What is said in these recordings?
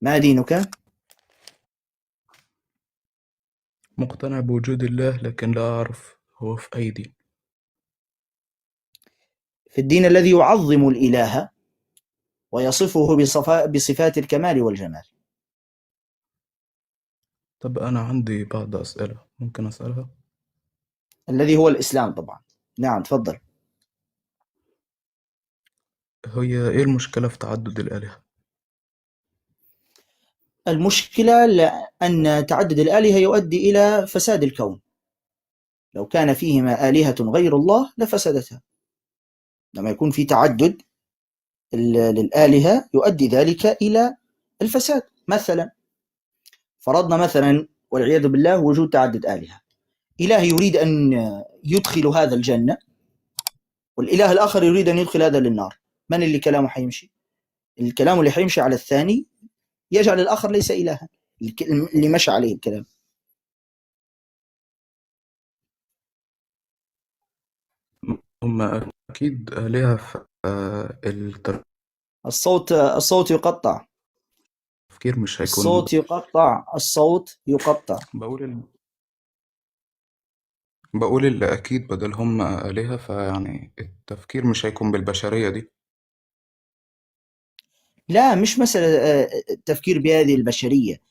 ما دينك؟ مقتنع بوجود الله لكن لا أعرف هو في أي دين. في الدين الذي يعظم الإله ويصفه بصفات الكمال والجمال. طب أنا عندي بعض أسئلة ممكن أسألها؟ الذي هو الإسلام طبعا. نعم تفضل. هي إيه المشكلة في تعدد الآلهة؟ المشكلة أن تعدد الآلهة يؤدي إلى فساد الكون. لو كان فيهما آلهة غير الله لفسدتها. لما يكون في تعدد للآلهة يؤدي ذلك إلى الفساد. مثلا فرضنا مثلا والعياذ بالله وجود تعدد آلهة. إله يريد أن يدخل هذا الجنة، والإله الآخر يريد أن يدخل هذا للنار. من اللي كلامه حيمشي؟ الكلام اللي حيمشي على الثاني يجعل الآخر ليس إلها، اللي مشى عليه الكلام. هم أكيد آلهة في الصوت يقطع. التفكير مش هيكون. الصوت يقطع. الصوت يقطع. بقول اللي أكيد بدل هم آلهة فيعني التفكير مش هيكون بالبشرية دي. لا، مش مسألة التفكير بهذه البشرية.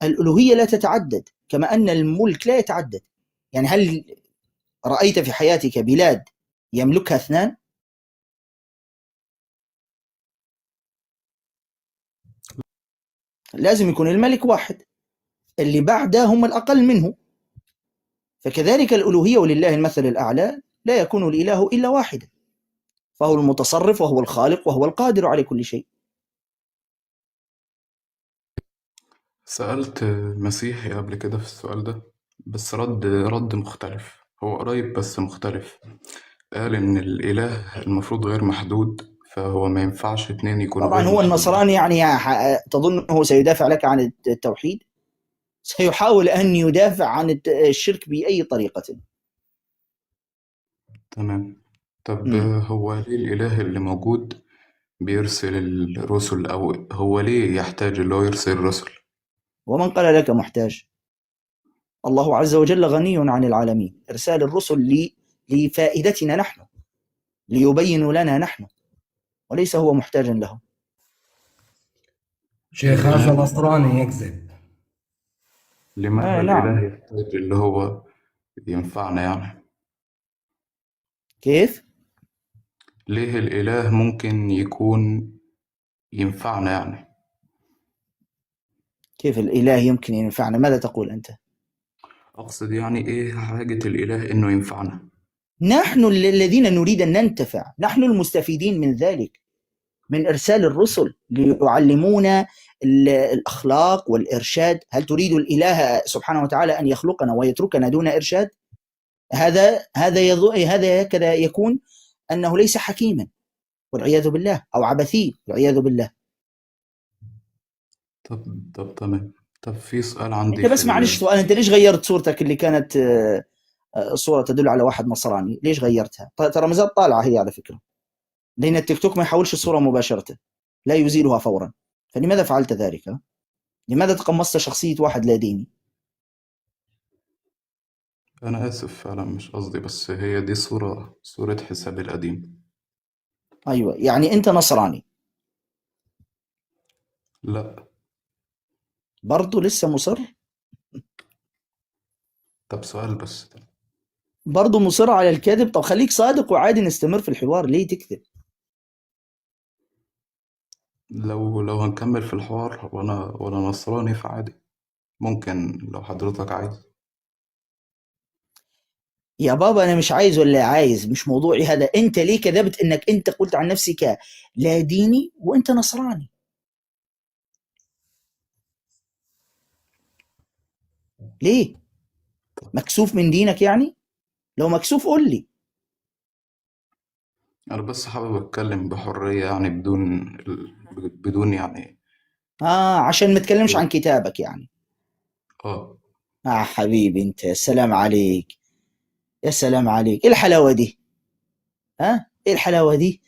الألوهية لا تتعدد كما أن الملك لا يتعدد. يعني هل رأيت في حياتك بلاد يملكها اثنان؟ لازم يكون الملك واحد، اللي بعده هم الأقل منه. فكذلك الألوهية ولله المثل الأعلى، لا يكون الإله إلا واحدا، فهو المتصرف وهو الخالق وهو القادر على كل شيء. سألت مسيحي قبل كده في السؤال ده، بس رد مختلف، هو قريب بس مختلف. قال إن الإله المفروض غير محدود، فهو ما ينفعش اتنين يكونوا طبعا غير هو محدودين. النصراني يعني تظن هو سيدافع لك عن التوحيد؟ سيحاول أن يدافع عن الشرك بأي طريقة. تمام. طب مم. هو ليه الإله اللي موجود بيرسل الرسل، أو هو ليه يحتاج اللي هو يرسل الرسل؟ ومن قال لك محتاج؟ الله عز وجل غني عن العالمين. إرسال الرسل لفائدتنا نحن، ليبين لنا نحن، وليس هو محتاجا لهم. شيخ هذا الإله نصراني يكذب. لماذا نعم. الإله يحتاج اللي هو ينفعنا يعني؟ كيف؟ ليه الإله ممكن يكون ينفعنا يعني؟ كيف الإله يمكن أن ينفعنا؟ ماذا تقول أنت؟ أقصد يعني إيه حاجة الإله إنه ينفعنا؟ نحن الذين نريد أن ننتفع، نحن المستفيدين من ذلك، من إرسال الرسل ليعلمونا الأخلاق والإرشاد. هل تريد الإله سبحانه وتعالى أن يخلقنا ويتركنا دون إرشاد؟ هذا هكذا يكون أنه ليس حكيما والعياذ بالله، أو عبثي والعياذ بالله. طب تمام. طب في سؤال عندي أنت بس معلش سؤال، أنت ليش غيرت صورتك اللي كانت صورة تدل على واحد نصراني؟ ليش غيرتها؟ ترى مازال طالعة هي على فكرة، لأن التيك توك ما يحولش الصورة مباشرة، لا يزيلها فورا. فلماذا فعلت ذلك؟ لماذا تقمصت شخصية واحد لا ديني؟ أنا آسف فعلا مش قصدي، بس هي دي صورة حسابي القديم. أيوة، يعني أنت نصراني لا. برضو لسه مصر؟ طب سؤال بس. برضو مصر على الكذب؟ طب خليك صادق وعادي نستمر في الحوار، ليه تكذب؟ لو هنكمل في الحوار وأنا نصراني فعادي، ممكن لو حضرتك عايز. يا بابا أنا مش عايز ولا عايز، مش موضوعي هذا. أنت ليه كذبت إنك أنت قلت عن نفسك لا ديني وأنت نصراني؟ ليه؟ مكسوف من دينك يعني؟ لو مكسوف قول لي. أنا بس حابب أتكلم بحرية يعني بدون يعني. عشان ما تكلمش عن كتابك يعني. آه. حبيبي أنت، يا سلام عليك، يا سلام عليك. إيه الحلاوة دي؟ إيه الحلاوة دي؟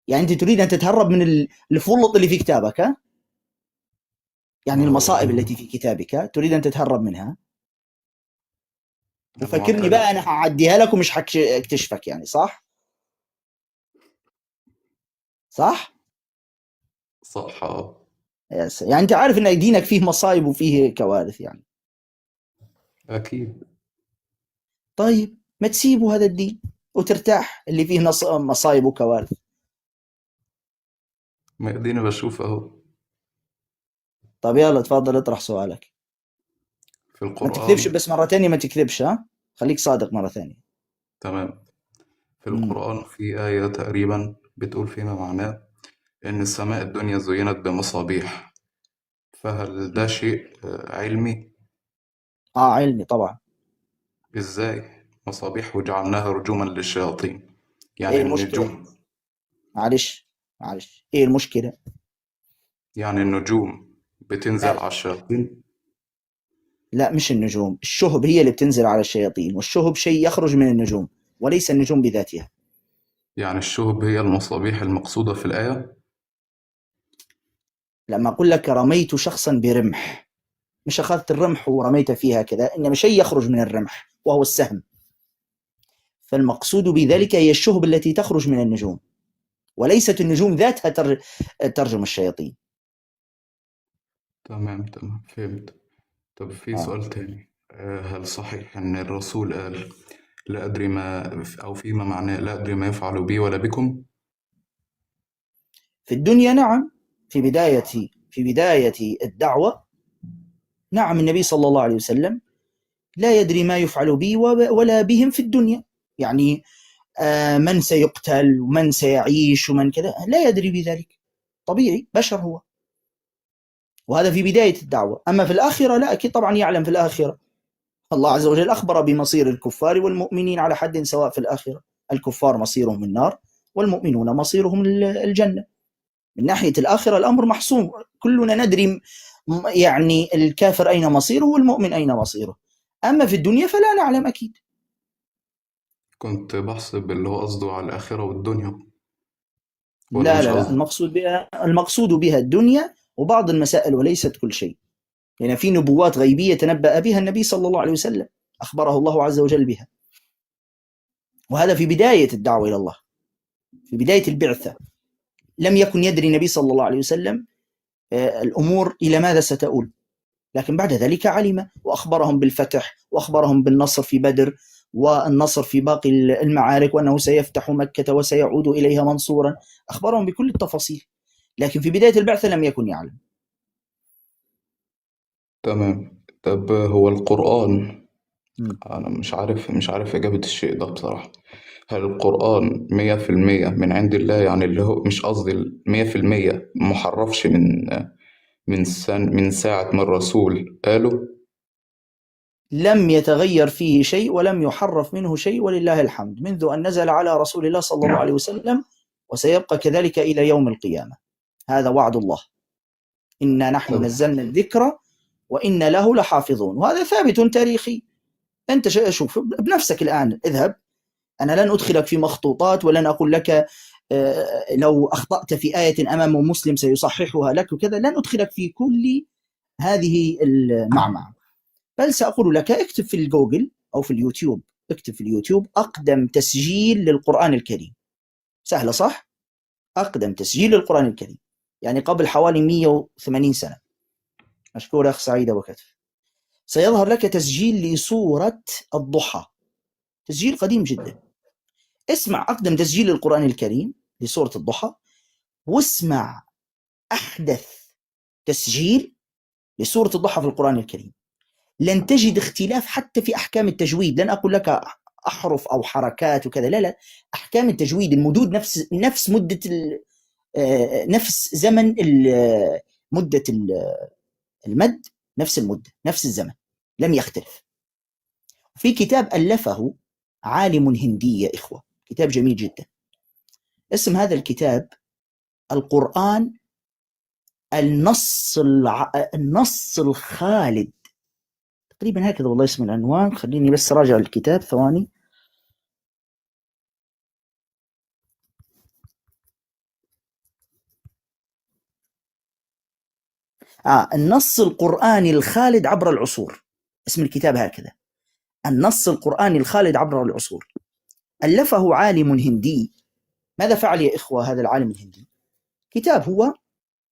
يعني أنت تريد أن تتهرب من الفلط اللي في كتابك؟ يعني المصائب التي في كتابك تريد أن تتهرب منها، وفكرني بقى أنا هعديها لك ومش هكتشفك، يعني صح؟ صح؟ صح. يعني أنت عارف أن دينك فيه مصائب وفيه كوارث يعني. أكيد. طيب ما تسيبوا هذا الدين وترتاح اللي فيه مصايب وكوارث. ما اديني بشوف اهو. طب يلا تفضل اطرح سؤالك. في ما تكذبش، القرآن. بس مرة تانية ما تكذبش، ها، خليك صادق مرة ثانية. تمام. في مم. القرآن في آية تقريبا بتقول فيما معناه إن السماء الدنيا زينت بمصابيح، فهل ده شيء علمي؟ علمي طبعا. إزاي؟ مصابيح وجعلناها رجوما للشياطين، ايه يعني المشكلة؟ النجوم. معلش ايه المشكلة؟ يعني النجوم بتنزل لا على الشياطين. لا، مش النجوم، الشهب هي اللي بتنزل على الشياطين، والشهب شيء يخرج من النجوم وليس النجوم بذاتها. يعني الشهب هي المصابيح المقصودة في الآية؟ لما أقول لك رميت شخصا برمح، مش أخذت الرمح ورميت فيها كذا، إنما شيء يخرج من الرمح وهو السهم. فالمقصود بذلك هي الشهب التي تخرج من النجوم، وليست النجوم ذاتها ترجم الشياطين. تمام تمام، فهمت. طب في آه. سؤال تاني، هل صحيح إن الرسول قال لا أدري ما، أو فيما معناه لا أدري ما يفعل بي ولا بكم؟ في الدنيا نعم، في بداية الدعوة نعم، النبي صلى الله عليه وسلم لا يدري ما يفعل بي ولا بهم في الدنيا، يعني من سيقتل ومن سيعيش ومن كذا لا يدري بذلك، طبيعي، بشر هو. وهذا في بداية الدعوة. أما في الآخرة لا، أكيد طبعا يعلم في الآخرة. الله عز وجل أخبر بمصير الكفار والمؤمنين على حد سواء في الآخرة. الكفار مصيرهم النار، والمؤمنون مصيرهم الجنة. من ناحية الآخرة الأمر محسوم، كلنا ندري يعني الكافر أين مصيره والمؤمن أين مصيره. أما في الدنيا فلا نعلم أكيد. كنت بحسب اللي هو قصده على الآخرة والدنيا، ولا لا مش لا لا، قصده؟ المقصود بها الدنيا وبعض المسائل وليست كل شيء. لأن يعني في نبوات غيبية تنبأ بها النبي صلى الله عليه وسلم، أخبره الله عز وجل بها، وهذا في بداية الدعوة إلى الله، في بداية البعثة. لم يكن يدري النبي صلى الله عليه وسلم الأمور إلى ماذا ستؤول، لكن بعد ذلك علم وأخبرهم بالفتح وأخبرهم بالنصر في بدر والنصر في باقي المعارك، وأنه سيفتح مكة وسيعود إليها منصورا، أخبرهم بكل التفاصيل، لكن في بداية البعثة لم يكن يعلم. تمام. طب هو القرآن، م. أنا مش عارف إجابة الشيء ده بصراحة. هل القرآن 100% من عند الله؟ يعني اللي هو مش قصدي 100% محرفش من ساعة ما الرسول قاله؟ لم يتغير فيه شيء ولم يحرف منه شيء، ولله الحمد، منذ أن نزل على رسول الله صلى الله عليه وسلم، وسيبقى كذلك إلى يوم القيامة. هذا وعد الله، إنا نحن طب نزلنا الذكر وإنا له لحافظون، وهذا ثابت تاريخي. أنت شوف بنفسك الآن، اذهب، أنا لن أدخلك في مخطوطات ولن أقول لك لو أخطأت في آية أمام مسلم سيصححها لك وكذا، لن أدخلك في كل هذه المعمعة، بل سأقول لك اكتب في الجوجل أو في اليوتيوب، اكتب في اليوتيوب أقدم تسجيل للقرآن الكريم. سهلة صح؟ أقدم تسجيل للقرآن الكريم، يعني قبل حوالي 180 سنة. مشكور أخ سعيد أبو كتف. سيظهر لك تسجيل لسورة الضحى، تسجيل قديم جدا. اسمع أقدم تسجيل للقرآن الكريم لسورة الضحى، واسمع أحدث تسجيل لسورة الضحى في القرآن الكريم. لن تجد اختلاف حتى في أحكام التجويد، لن أقول لك أحرف أو حركات وكذا، لا لا، أحكام التجويد، المدود نفس مدة نفس زمن مدة المد، نفس المدة نفس الزمن، لم يختلف. في كتاب ألفه عالم هندي يا إخوة، كتاب جميل جدا، اسم هذا الكتاب القرآن النص الخالد، تقريبا هكذا والله اسم العنوان. خليني بس راجع الكتاب ثواني. النص القرآني الخالد عبر العصور، اسم الكتاب هكذا، النص القرآني الخالد عبر العصور، ألفه عالم هندي. ماذا فعل يا إخوة هذا العالم الهندي؟ كتاب هو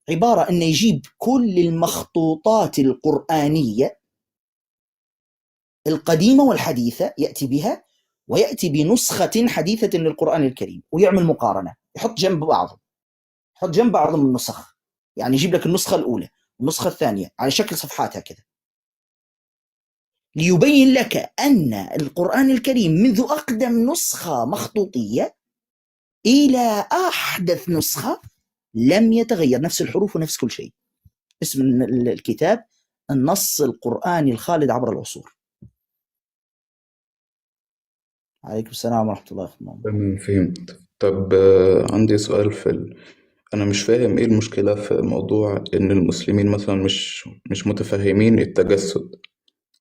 عبارة أن يجيب كل المخطوطات القرآنية القديمة والحديثة، يأتي بها ويأتي بنسخة حديثة للقرآن الكريم ويعمل مقارنة، يحط جنب بعض من النسخ، يعني يجيب لك النسخة الأولى والنسخة الثانية على شكل صفحات هكذا، ليبين لك أن القرآن الكريم منذ أقدم نسخة مخطوطية إلى أحدث نسخة لم يتغير، نفس الحروف ونفس كل شيء. اسم الكتاب النص القرآني الخالد عبر العصور. عليكم السلام ورحمة الله وبركاته. تمام، فهمت. طب عندي سؤال أنا مش فاهم إيه المشكلة في موضوع إن المسلمين مثلا مش متفهمين التجسد.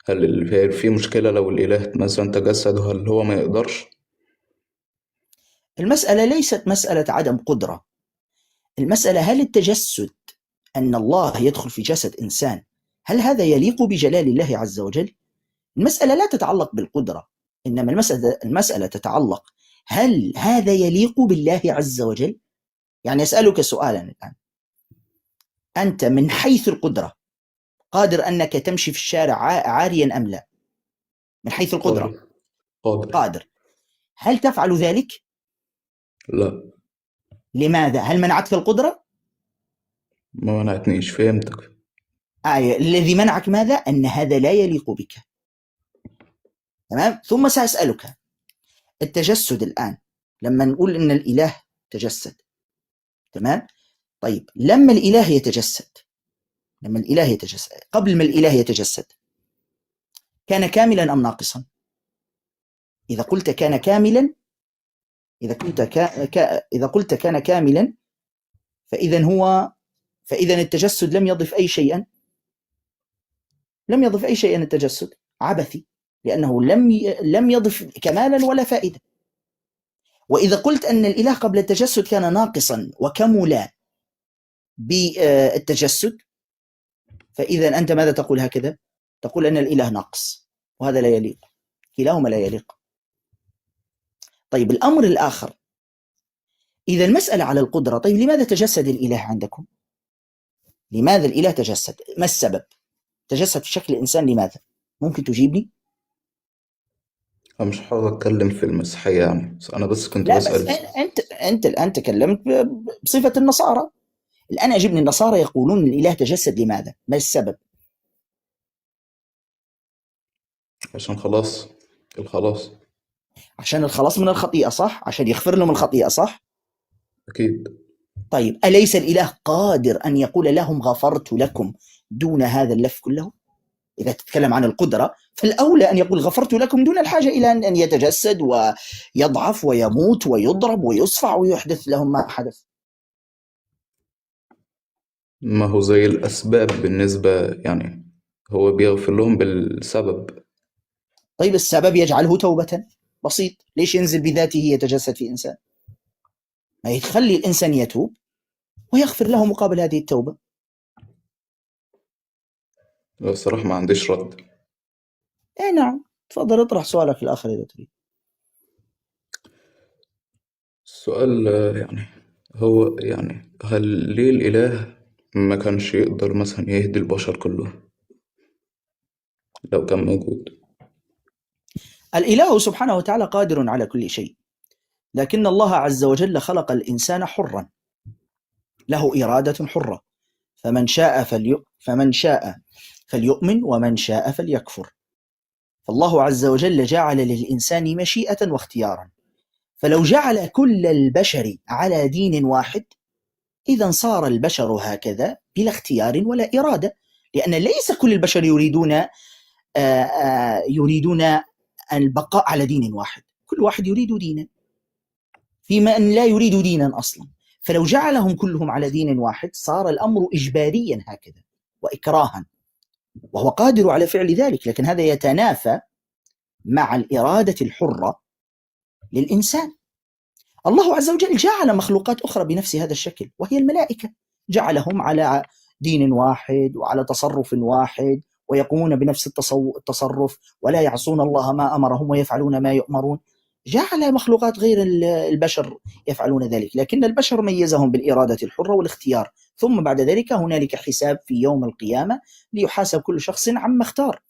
هل في مشكلة لو الإله مثلا تجسد، هل هو ما يقدرش؟ المسألة ليست مسألة عدم قدرة، المسألة هل التجسد أن الله يدخل في جسد إنسان هل هذا يليق بجلال الله عز وجل؟ المسألة لا تتعلق بالقدرة، إنما المسألة تتعلق هل هذا يليق بالله عز وجل؟ يعني أسألك سؤالا الآن، أنت من حيث القدرة قادر أنك تمشي في الشارع عاريا أم لا؟ من حيث القدرة قادر. هل تفعل ذلك؟ لا. لماذا؟ هل منعتك القدرة؟ ما منعتنيش، فهمتك. الذي منعك ماذا؟ أن هذا لا يليق بك. تمام؟ ثم سأسألك، التجسد الآن لما نقول إن الإله تجسد، تمام؟ طيب لما الإله يتجسد قبل ما الإله يتجسد كان كاملا أم ناقصا؟ إذا قلت كان كاملا، إذا قلت كان كاملا فإذا التجسد لم يضف أي شيئا، التجسد عبثي، لأنه لم يضف كمالا ولا فائدة. وإذا قلت أن الإله قبل التجسد كان ناقصا وكمل بالتجسد، فإذا أنت ماذا تقول؟ هكذا تقول أن الإله ناقص، وهذا لا يليق، كلاهما لا يليق. طيب الأمر الآخر، إذا المسألة على القدرة، طيب لماذا تجسد الإله عندكم؟ لماذا الإله تجسد؟ ما السبب؟ تجسد في شكل إنسان لماذا؟ ممكن تجيبني؟ أنا مش حابب أتكلم في المسيحية يعني، بس أنا بس كنت لا بس بسأل. أنت الآن تكلمت بصفة النصارى، الآن أجبني. النصارى يقولون أن الإله تجسد لماذا؟ ما السبب؟ عشان الخلاص. عشان الخلاص من الخطيئة، صح؟ عشان يغفر لهم الخطيئة، صح؟ أكيد. طيب أليس الإله قادر أن يقول لهم غفرت لكم دون هذا اللف كله؟ إذا تتكلم عن القدرة فالأولى أن يقول غفرت لكم دون الحاجة إلى أن يتجسد ويضعف ويموت ويضرب ويصفع ويحدث لهم ما حدث. ما هو زي الأسباب بالنسبة، يعني هو بيغفر لهم بالسبب. طيب السبب يجعله توبة، بسيط. ليش ينزل بذاته يتجسد في إنسان؟ ما يخلي الإنسان يتوب ويغفر له مقابل هذه التوبة. الصراحة ما عنديش رد. نعم، تفضل اطرح سؤالك الآخر إذا تريد. السؤال يعني هو يعني هل ليه الإله ما كانش يقدر مثلا يهدي البشر كلهم لو كان موجود؟ الإله سبحانه وتعالى قادر على كل شيء، لكن الله عز وجل خلق الإنسان حرا له إرادة حرة، فمن شاء فليؤمن ومن شاء فليكفر. فالله عز وجل جعل للإنسان مشيئة واختيارا، فلو جعل كل البشر على دين واحد إذا صار البشر هكذا بلا اختيار ولا إرادة، لأن ليس كل البشر يريدون البقاء على دين واحد، كل واحد يريد دينا، في من لا يريد دينا أصلا. فلو جعلهم كلهم على دين واحد صار الأمر إجباريا هكذا وإكراها، وهو قادر على فعل ذلك، لكن هذا يتنافى مع الإرادة الحرة للإنسان. الله عز وجل جعل مخلوقات أخرى بنفس هذا الشكل وهي الملائكة، جعلهم على دين واحد وعلى تصرف واحد ويقومون بنفس التصرف ولا يعصون الله ما أمرهم ويفعلون ما يؤمرون. جعل مخلوقات غير البشر يفعلون ذلك، لكن البشر ميزهم بالإرادة الحرة والاختيار، ثم بعد ذلك هنالك حساب في يوم القيامة ليحاسب كل شخص عما اختار.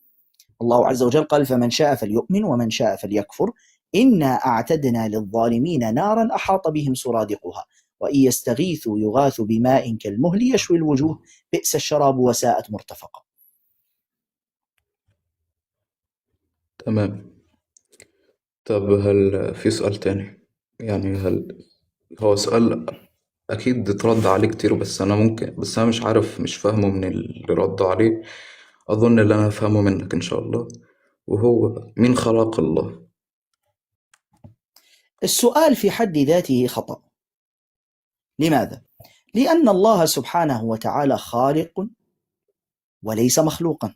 الله عز وجل قال: فمن شاء فليؤمن ومن شاء فليكفر إنا أعتدنا للظالمين نارا أحاط بهم سرادقها وإن يستغيثوا يغاثوا بماء كالمهل يشوي الوجوه بئس الشراب وساءت مرتفقا. تمام. طب هل في سؤال تاني؟ يعني هو سؤال أكيد اترد عليه كتير، بس أنا مش عارف، مش فاهمه من اللي رد عليه. أظن اللي أنا أفهمه منك إن شاء الله، وهو مين خلق الله؟ السؤال في حد ذاته خطأ. لماذا؟ لأن الله سبحانه وتعالى خالق وليس مخلوقا،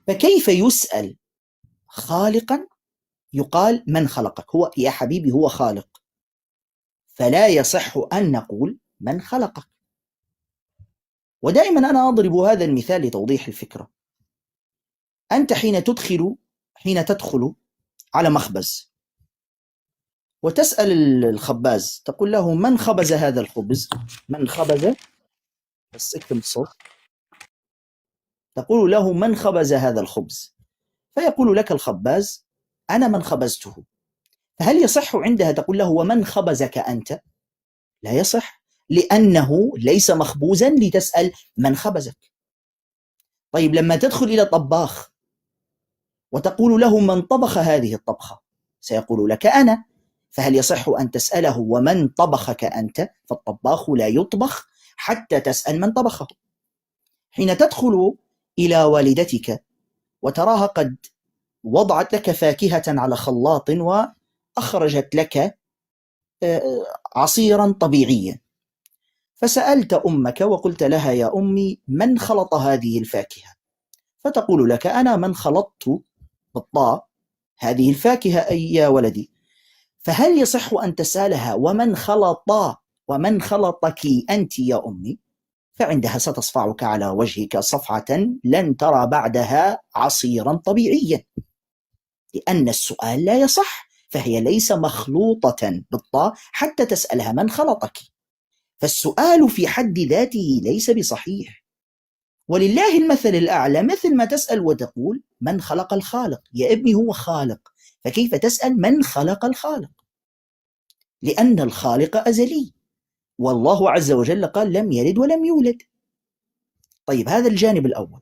فكيف يسأل خالقا يقال من خلقك؟ هو يا حبيبي هو خالق، فلا يصح أن نقول من خلقك. ودائما أنا أضرب هذا المثال لتوضيح الفكرة. أنت حين تدخل على مخبز وتسأل الخباز، تقول له: من خبز هذا الخبز؟ من خبز، بس اكتم الصوت، تقول له: من خبز هذا الخبز؟ فيقول لك الخباز: أنا من خبزته. فهل يصح عندها تقول له: ومن خبزك أنت؟ لا يصح، لأنه ليس مخبوزا لتسأل من خبزك. طيب لما تدخل إلى طباخ وتقول له: من طبخ هذه الطبخة؟ سيقول لك: أنا. فهل يصح أن تسأله: ومن طبخك أنت؟ فالطباخ لا يطبخ حتى تسأل من طبخه. حين تدخل إلى والدتك وتراها قد وضعت لك فاكهة على خلاط وأخرجت لك عصيرا طبيعيا، فسألت أمك وقلت لها: يا أمي من خلط هذه الفاكهة؟ فتقول لك: أنا من خلطت بالطاء هذه الفاكهة أي يا ولدي. فهل يصح أن تسألها: ومن خلطك أنت يا أمي؟ فعندها ستصفعك على وجهك صفعة لن ترى بعدها عصيرا طبيعيا، لأن السؤال لا يصح، فهي ليس مخلوطة بالطاء حتى تسألها من خلطك. فالسؤال في حد ذاته ليس بصحيح. ولله المثل الأعلى، مثل ما تسأل وتقول: من خلق الخالق؟ يا ابني هو خالق، فكيف تسأل من خلق الخالق؟ لأن الخالق أزلي، والله عز وجل قال: لم يلد ولم يولد. طيب هذا الجانب الأول.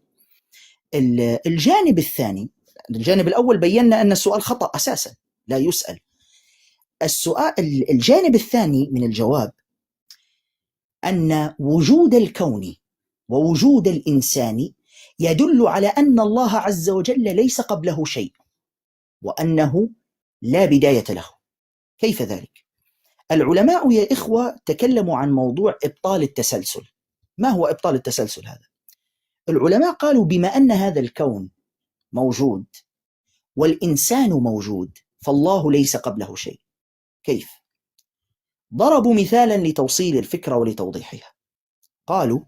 الجانب الثاني، الجانب الأول بينا أن السؤال خطأ أساسا، لا يسأل. الجانب الثاني من الجواب أن وجود الكون ووجود الإنسان يدل على أن الله عز وجل ليس قبله شيء، وأنه لا بداية له. كيف ذلك؟ العلماء يا إخوة تكلموا عن موضوع إبطال التسلسل. ما هو إبطال التسلسل هذا؟ العلماء قالوا: بما أن هذا الكون موجود والإنسان موجود، فالله ليس قبله شيء. كيف؟ ضربوا مثالا لتوصيل الفكرة ولتوضيحها. قالوا: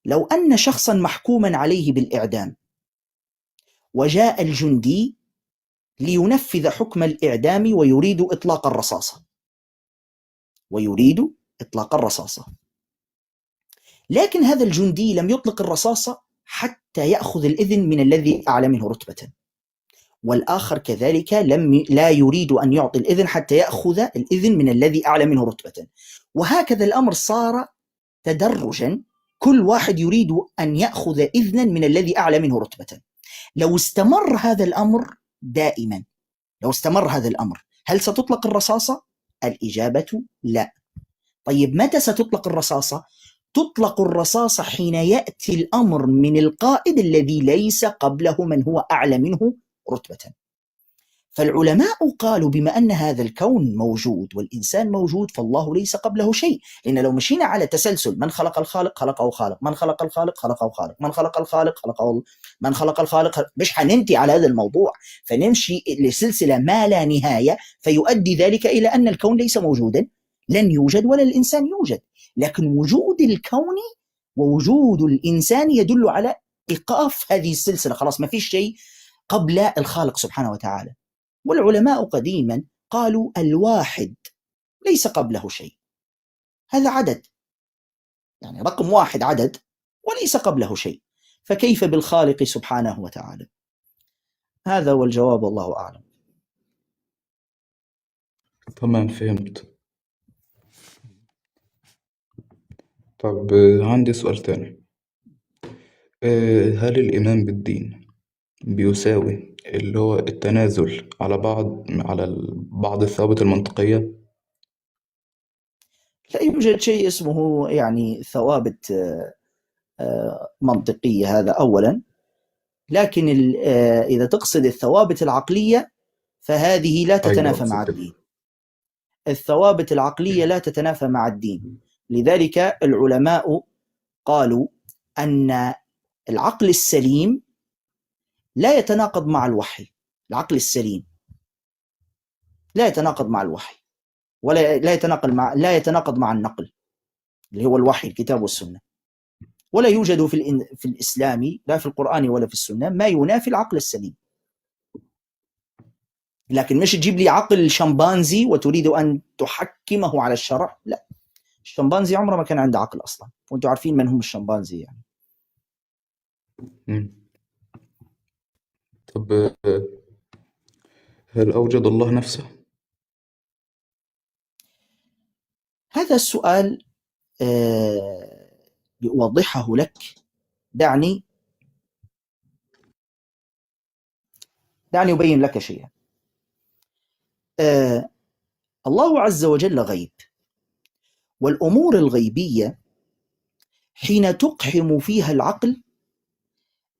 لو أن شخصا محكوما عليه بالإعدام وجاء الجندي لينفذ حكم الإعدام ويريد إطلاق الرصاصة، لكن هذا الجندي لم يطلق الرصاصة حتى يأخذ الإذن من الذي أعلى منه رتبة، والآخر كذلك لا يريد أن يعطي الإذن حتى يأخذ الإذن من الذي أعلى منه رتبة، وهكذا الأمر صار تدرجا، كل واحد يريد أن يأخذ إذنا من الذي أعلى منه رتبة. لو استمر هذا الأمر دائما، هل ستطلق الرصاصة؟ الإجابة لا. طيب متى ستطلق الرصاصة؟ تطلق الرصاصة حين يأتي الأمر من القائد الذي ليس قبله من هو أعلى منه رتبة. فالعلماء قالوا: بما أن هذا الكون موجود والإنسان موجود، فالله ليس قبله شيء. لأن لو مشينا على تسلسل: من خلق الخالق خلقه خالق، من خلق الخالق خلقه خالق، من خلق الخالق خلقه، من خلق الخالق، مش حننتهي على هذا الموضوع، فنمشي لسلسلة ما لا نهاية، فيؤدي ذلك إلى أن الكون ليس موجودا، لن يوجد ولا الإنسان يوجد. لكن وجود الكون ووجود الإنسان يدل على إيقاف هذه السلسلة، خلاص ما فيش شيء قبل الخالق سبحانه وتعالى. والعلماء قديما قالوا الواحد ليس قبله شيء، هذا عدد، يعني رقم واحد عدد وليس قبله شيء، فكيف بالخالق سبحانه وتعالى؟ هذا هو الجواب، والله أعلم. تمام، فهمت. طب عندي سؤال تاني. هل الإيمان بالدين بيساوي اللي هو التنازل على بعض الثوابت المنطقية؟ لا يوجد شيء اسمه يعني ثوابت منطقية، هذا أولا. لكن إذا تقصد الثوابت العقلية فهذه لا أيوة، تتنافى مع أقصد كده. الدين. الثوابت العقلية لا تتنافى مع الدين، لذلك العلماء قالوا أن العقل السليم لا يتناقض مع الوحي. العقل السليم لا يتناقض مع الوحي، ولا لا يتناقض مع النقل اللي هو الوحي، الكتاب والسنة. ولا يوجد في الإسلام، لا في القرآن ولا في السنة، ما ينافي العقل السليم. لكن مش تجيب لي عقل شمبانزي وتريد أن تحكمه على الشرع، لا. الشمبانزي عمره ما كان عنده عقل أصلا، وأنتم عارفين من هم الشمبانزي يعني. مم. طب هل أوجد الله نفسه؟ هذا السؤال لأوضحه لك، دعني أبين لك شيئا. الله عز وجل غيب، والأمور الغيبية حين تقحم فيها العقل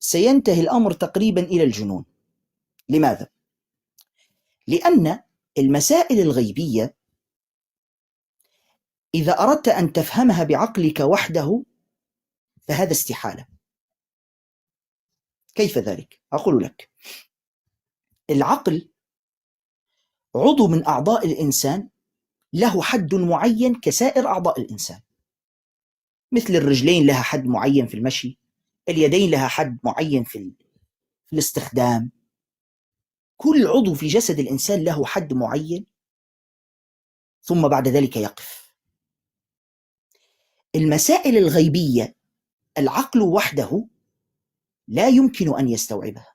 سينتهي الأمر تقريبا إلى الجنون. لماذا؟ لأن المسائل الغيبية إذا أردت أن تفهمها بعقلك وحده فهذا استحالة. كيف ذلك؟ أقول لك. العقل عضو من أعضاء الإنسان له حد معين كسائر أعضاء الإنسان، مثل الرجلين لها حد معين في المشي، اليدين لها حد معين في الاستخدام. كل عضو في جسد الإنسان له حد معين، ثم بعد ذلك يقف. المسائل الغيبية العقل وحده لا يمكن أن يستوعبها.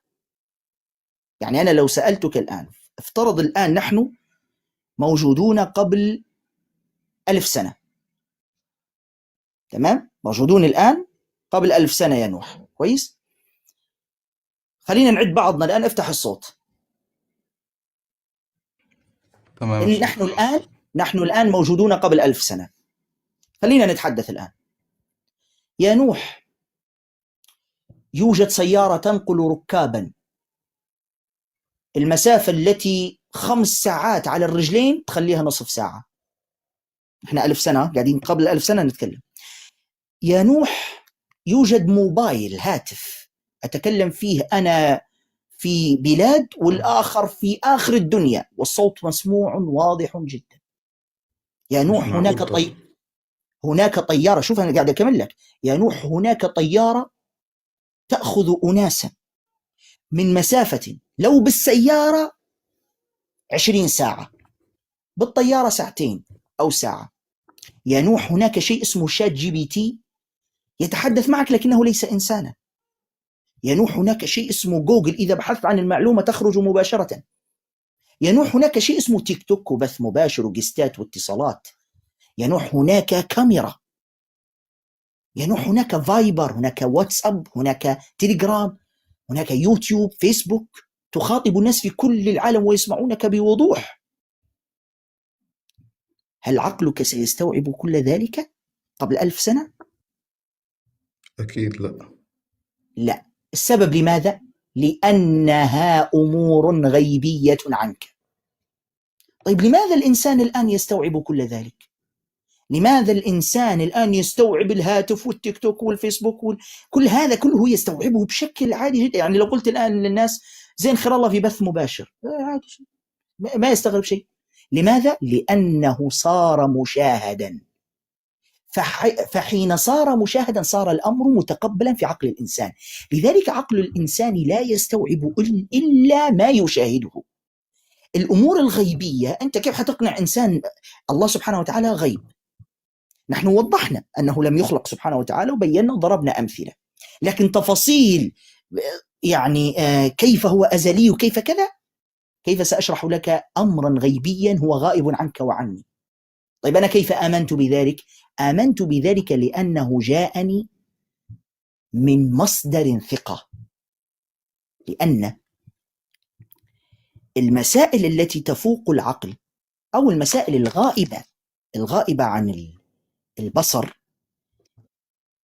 يعني أنا لو سألتك الآن، افترض الآن نحن موجودون قبل 1000 سنة، تمام؟ موجودون الآن قبل 1000 سنة يا نوح، كويس؟ خلينا نعد بعضنا الآن، افتح الصوت. تمام. نحن الآن موجودون قبل 1000 سنة. خلينا نتحدث الآن. يا نوح، يوجد سيارة تنقل ركابا، المسافة التي 5 ساعات على الرجلين تخليها نصف ساعة. احنا 1000 سنة قاعدين، قبل 1000 سنة نتكلم. يا نوح، يوجد موبايل، هاتف أتكلم فيه أنا في بلاد والآخر في آخر الدنيا، والصوت مسموع واضح جدا. يا مش نوح، معقول. هناك طيارة، شوف أنا قاعد أكمل لك. يا نوح، هناك طيارة تأخذ أناسا من مسافة لو بالسيارة 20 ساعة، بالطيارة 2 أو ساعة. يا نوح، هناك شيء اسمه شات جي بي تي يتحدث معك لكنه ليس إنسانا. يا نوح، هناك شيء اسمه جوجل، إذا بحثت عن المعلومة تخرج مباشرة. يا نوح، هناك شيء اسمه تيك توك وبث مباشر وجستات واتصالات. يا نوح، هناك كاميرا. يا نوح، هناك فايبر، هناك واتساب، هناك تليجرام، هناك يوتيوب، فيسبوك، تخاطب الناس في كل العالم ويسمعونك بوضوح. هل عقلك سيستوعب كل ذلك قبل 1000 سنة؟ أكيد لا. لا. السبب لماذا؟ لأنها أمور غيبية عنك. طيب لماذا الإنسان الآن يستوعب كل ذلك؟ لماذا الإنسان الآن يستوعب الهاتف والتيك توك والفيسبوك كل هذا كله يستوعبه بشكل عادي جدا؟ يعني لو قلت الآن للناس زين خير الله في بث مباشر، عادي، ما يستغرب شيء. لماذا؟ لأنه صار مشاهدا. فحين صار مشاهدا صار الأمر متقبلا في عقل الإنسان. لذلك عقل الإنسان لا يستوعب إلا ما يشاهده. الأمور الغيبية أنت كيف حتقنع إنسان الله سبحانه وتعالى غيب؟ نحن وضحنا أنه لم يخلق سبحانه وتعالى وبينا وضربنا أمثلة، لكن تفاصيل يعني كيف هو أزلي وكيف كذا، كيف سأشرح لك أمرا غيبيا هو غائب عنك وعني؟ طيب أنا كيف آمنت بذلك؟ آمنت بذلك لأنه جاءني من مصدر ثقة. لأن المسائل التي تفوق العقل أو المسائل الغائبة عن البصر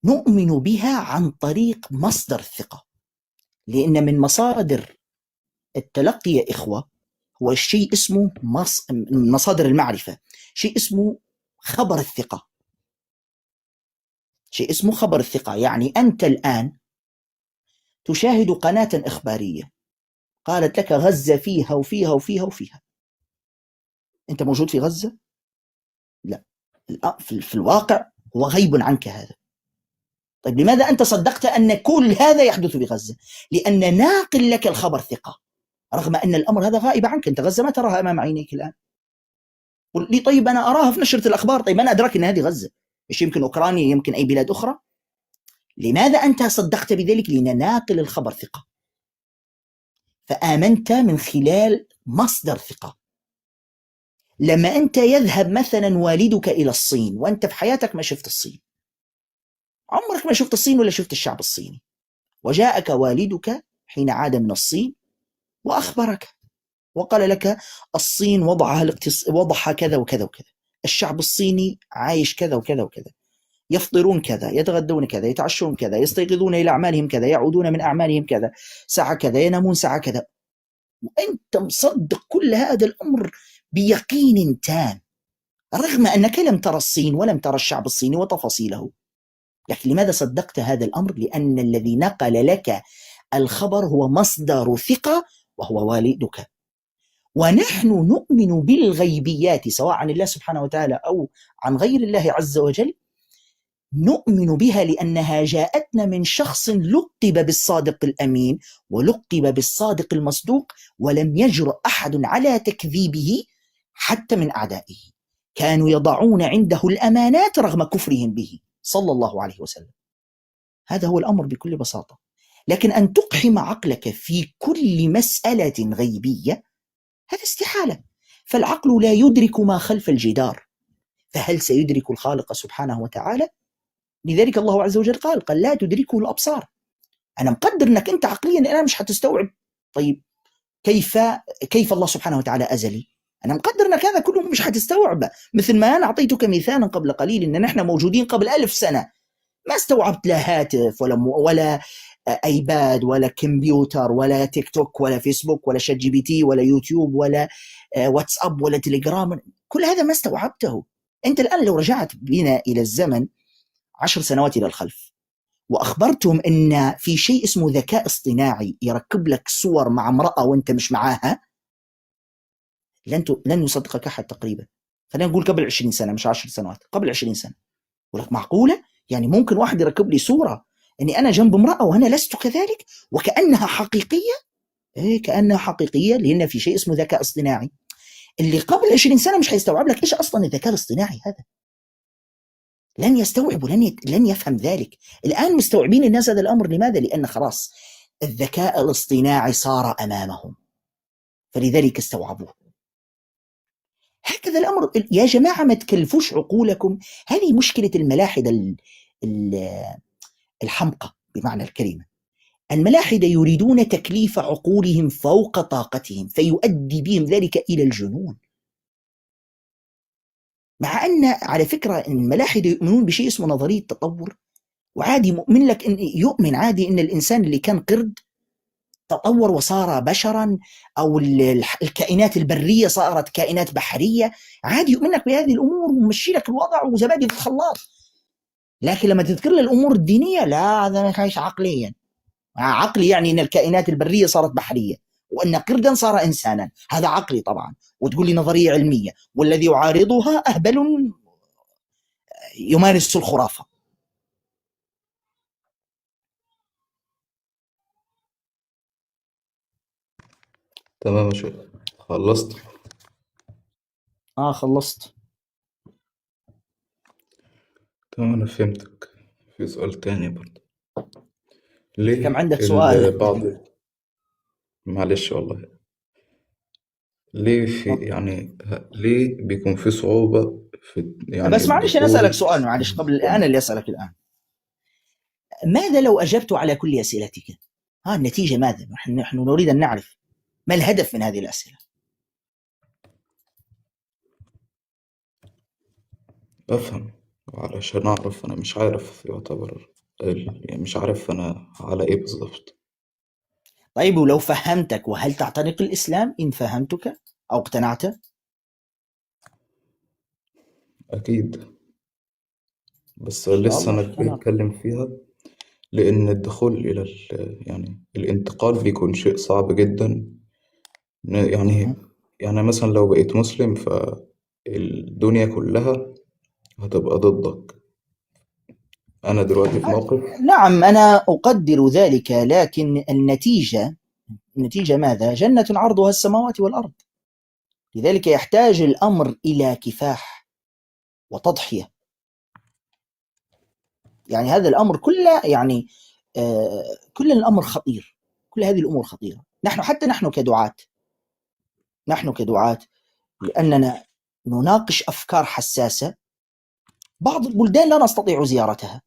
نؤمن بها عن طريق مصدر الثقة. لأن من مصادر التلقي يا إخوة هو الشيء اسمه مصادر المعرفة، شيء اسمه خبر الثقة. شيء اسمه خبر الثقة، يعني أنت الآن تشاهد قناة إخبارية قالت لك غزة فيها وفيها وفيها وفيها. أنت موجود في غزة؟ لا، في الواقع هو غيب عنك هذا. طيب لماذا أنت صدقت أن كل هذا يحدث بغزة؟ لأن ناقل لك الخبر ثقة، رغم أن الأمر هذا غائب عنك. أنت غزة ما تراها أمام عينيك الآن. قل لي طيب أنا أراها في نشرة الأخبار. طيب أنا أدرك أن هذه غزة، إيش يمكن أوكرانيا، يمكن أي بلاد أخرى. لماذا أنت صدقت بذلك؟ لأن ناقل الخبر ثقة، فآمنت من خلال مصدر ثقة. لما أنت يذهب مثلا والدك إلى الصين وأنت في حياتك ما شفت الصين، عمرك ما شفت الصين ولا شفت الشعب الصيني، وجاءك والدك حين عاد من الصين وأخبرك وقال لك الصين وضعها كذا وكذا وكذا، الشعب الصيني عايش كذا وكذا وكذا، يفطرون كذا، يتغدون كذا، يتعشون كذا، يستيقظون إلى أعمالهم كذا، يعودون من أعمالهم كذا، ساعة كذا، ينامون ساعة كذا، وأنت مصدق كل هذا الأمر بيقين تام، رغم أنك لم ترى الصين ولم ترى الشعب الصيني وتفاصيله. لكن لماذا صدقت هذا الأمر؟ لأن الذي نقل لك الخبر هو مصدر ثقة وهو والدك. ونحن نؤمن بالغيبيات سواء عن الله سبحانه وتعالى أو عن غير الله عز وجل، نؤمن بها لأنها جاءتنا من شخص لقب بالصادق الأمين ولقب بالصادق المصدوق، ولم يجرؤ أحد على تكذيبه حتى من أعدائه. كانوا يضعون عنده الأمانات رغم كفرهم به صلى الله عليه وسلم. هذا هو الأمر بكل بساطة. لكن أن تقحم عقلك في كل مسألة غيبية هذا استحالة. فالعقل لا يدرك ما خلف الجدار، فهل سيدرك الخالق سبحانه وتعالى؟ لذلك الله عز وجل قال لا تدركه الأبصار. أنا مقدر أنك أنت عقليا الآن مش هتستوعب. طيب كيف الله سبحانه وتعالى أزلي؟ أنا مقدر أنك هذا كله مش هتستوعبه. مثل ما أنا أعطيتك مثالا قبل قليل أن نحن موجودين قبل 1000 سنة، ما استوعبت لا هاتف ولا ايباد ولا كمبيوتر ولا تيك توك ولا فيسبوك ولا شات جي بي تي ولا يوتيوب ولا واتساب ولا تليجرام. كل هذا ما استوعبته. انت الان لو رجعت بنا الى الزمن 10 سنوات الى الخلف واخبرتهم ان في شيء اسمه ذكاء اصطناعي يركب لك صور مع امرأة وانت مش معاها، لن يصدقك احد تقريبا. خلينا نقول قبل 20 سنة مش 10 سنوات، قبل 20 سنة. يقول لك معقولة؟ يعني ممكن واحد يركب لي صورة اني انا جنب امرأة وانا لست كذلك وكأنها حقيقية؟ ايه كأنها حقيقية، لان في شيء اسمه ذكاء اصطناعي. اللي قبل 20 سنة مش هيستوعب لك ايش اصلا الذكاء الاصطناعي هذا، لن يستوعب ولن يفهم ذلك. الان مستوعبين الناس هذا الامر. لماذا؟ لان خلاص الذكاء الاصطناعي صار امامهم فلذلك استوعبوه. هكذا الامر يا جماعة، ما تكلفوش عقولكم. هذه مشكلة الملاحدة الحمقى بمعنى الكلمة. الملاحدة يريدون تكليف عقولهم فوق طاقتهم فيؤدي بهم ذلك إلى الجنون. مع أن على فكرة الملاحدة يؤمنون بشيء اسمه نظرية التطور، وعادي مؤمن لك إن يؤمن عادي إن الإنسان اللي كان قرد تطور وصار بشرا، أو الكائنات البرية صارت كائنات بحرية. عادي يؤمن لك بهذه الأمور ومشي لك الوضع وزبادي في الخلاط. لكن لما تذكر له الأمور الدينية لا، هذا ما كانش عقليا. عقلي يعني ان الكائنات البريه صارت بحريه وان قردا صار انسانا، هذا عقلي طبعا. وتقول لي نظريه علميه والذي يعارضها اهبل يمارس الخرافة. تمام يا شيخ، خلصت. خلصت. تمام أنا فهمتك. في سؤال تاني برضه، كم ليه عندك سؤال؟ بعض، معلش والله، ليه في يعني ليه بيكون في صعوبة في يعني بس معلش أنا أسألك الدخول سؤال، في معلش قبل، أنا الجنة؟ اللي أسألك الآن. ماذا لو أجبت على كل أسئلتك؟ النتيجة ماذا؟ نحن نريد أن نعرف ما الهدف من هذه الأسئلة. أفهم، علشان أعرف. أنا مش عارف يعتبر يعني مش عارف أنا على إيه بالظبط. طيب ولو فهمتك، وهل تعتنق الإسلام إن فهمتك أو اقتنعت؟ أكيد، بس إن شاء لسه الله أنا جاي سنرى. أتكلم فيها، لأن الدخول إلى يعني الانتقال بيكون شيء صعب جدا. يعني مهم. مثلا لو بقيت مسلم فالدنيا كلها هتبقى ضدك. أنا دلوقتي في موقف. نعم أنا أقدر ذلك، لكن النتيجة ماذا؟ جنة عرضها السماوات والأرض. لذلك يحتاج الأمر إلى كفاح وتضحية. يعني هذا الأمر كله، يعني كل الأمر خطير، كل هذه الأمور خطيرة. حتى نحن كدعاة، لأننا نناقش أفكار حساسة. بعض البلدان لا نستطيع زيارتها،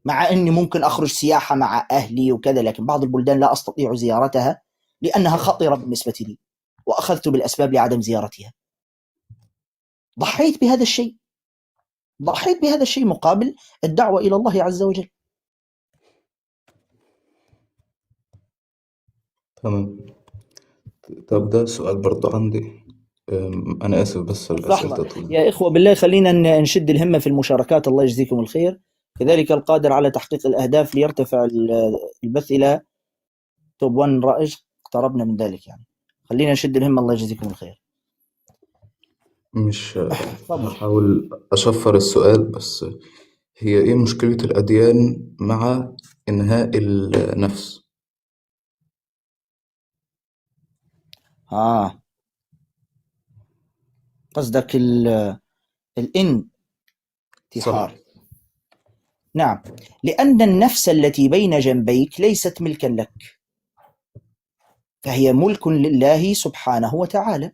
مع أني ممكن أخرج سياحة مع أهلي وكذا، لكن بعض البلدان لا أستطيع زيارتها لأنها خطرة بالنسبة لي، وأخذت بالأسباب لعدم زيارتها. ضحيت بهذا الشيء، مقابل الدعوة إلى الله عز وجل. تمام. طب ده سؤال برضه عندي. أنا آسف بس الأسئلة لحظة طويلة. يا إخوة، بالله خلينا نشد الهمة في المشاركات، الله يجزيكم الخير. كذلك القادر على تحقيق الأهداف ليرتفع البث إلى توب 1 رائج، اقتربنا من ذلك. يعني خلينا نشد الهمة، الله يجزيكم الخير. مش تفضل. هحاول أشفر السؤال بس. هي إيه مشكلة الأديان مع إنهاء النفس؟ آه قصدك صح. الانتحار. نعم، لأن النفس التي بين جنبيك ليست ملكا لك، فهي ملك لله سبحانه وتعالى.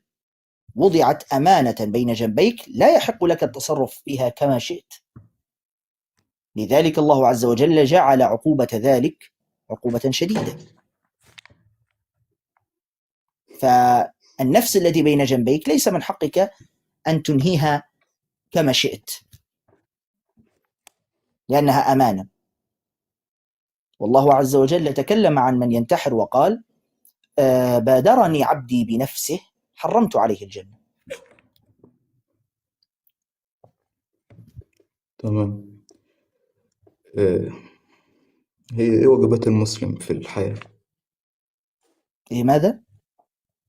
وضعت أمانة بين جنبيك، لا يحق لك التصرف فيها كما شئت. لذلك الله عز وجل جعل عقوبة ذلك عقوبة شديدة. فالنفس التي بين جنبيك ليس من حقك أن تنهيها كما شئت، لأنها أمانة. والله عز وجل تكلم عن من ينتحر وقال: بادرني عبدي بنفسه حرمت عليه الجنة. تمام. آه، هي إيه واجبات المسلم في الحياة؟ لماذا؟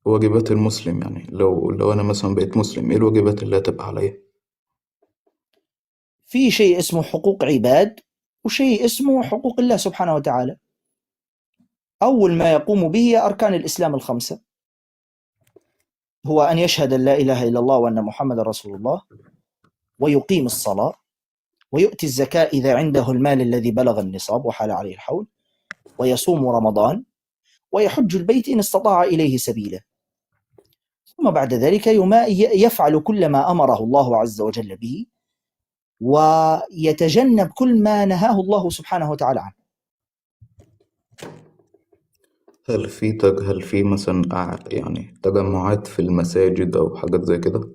واجبات المسلم يعني لو أنا مثلا بقيت مسلم، إيه الواجبات اللي هتبقى عليا؟ في شيء اسمه حقوق عباد، وشيء اسمه حقوق الله سبحانه وتعالى. أول ما يقوم به أركان الإسلام الخمسة، هو أن يشهد أن لا إله إلا الله وأن محمد رسول الله، ويقيم الصلاة، ويؤتي الزكاة إذا عنده المال الذي بلغ النصاب وحال عليه الحول، ويصوم رمضان، ويحج البيت إن استطاع إليه سبيلا. ثم بعد ذلك يفعل كل ما أمره الله عز وجل به، ويتجنب كل ما نهاه الله سبحانه وتعالى عنه. هل في مثلا يعني تجمعات في المساجد أو حاجات زي كده؟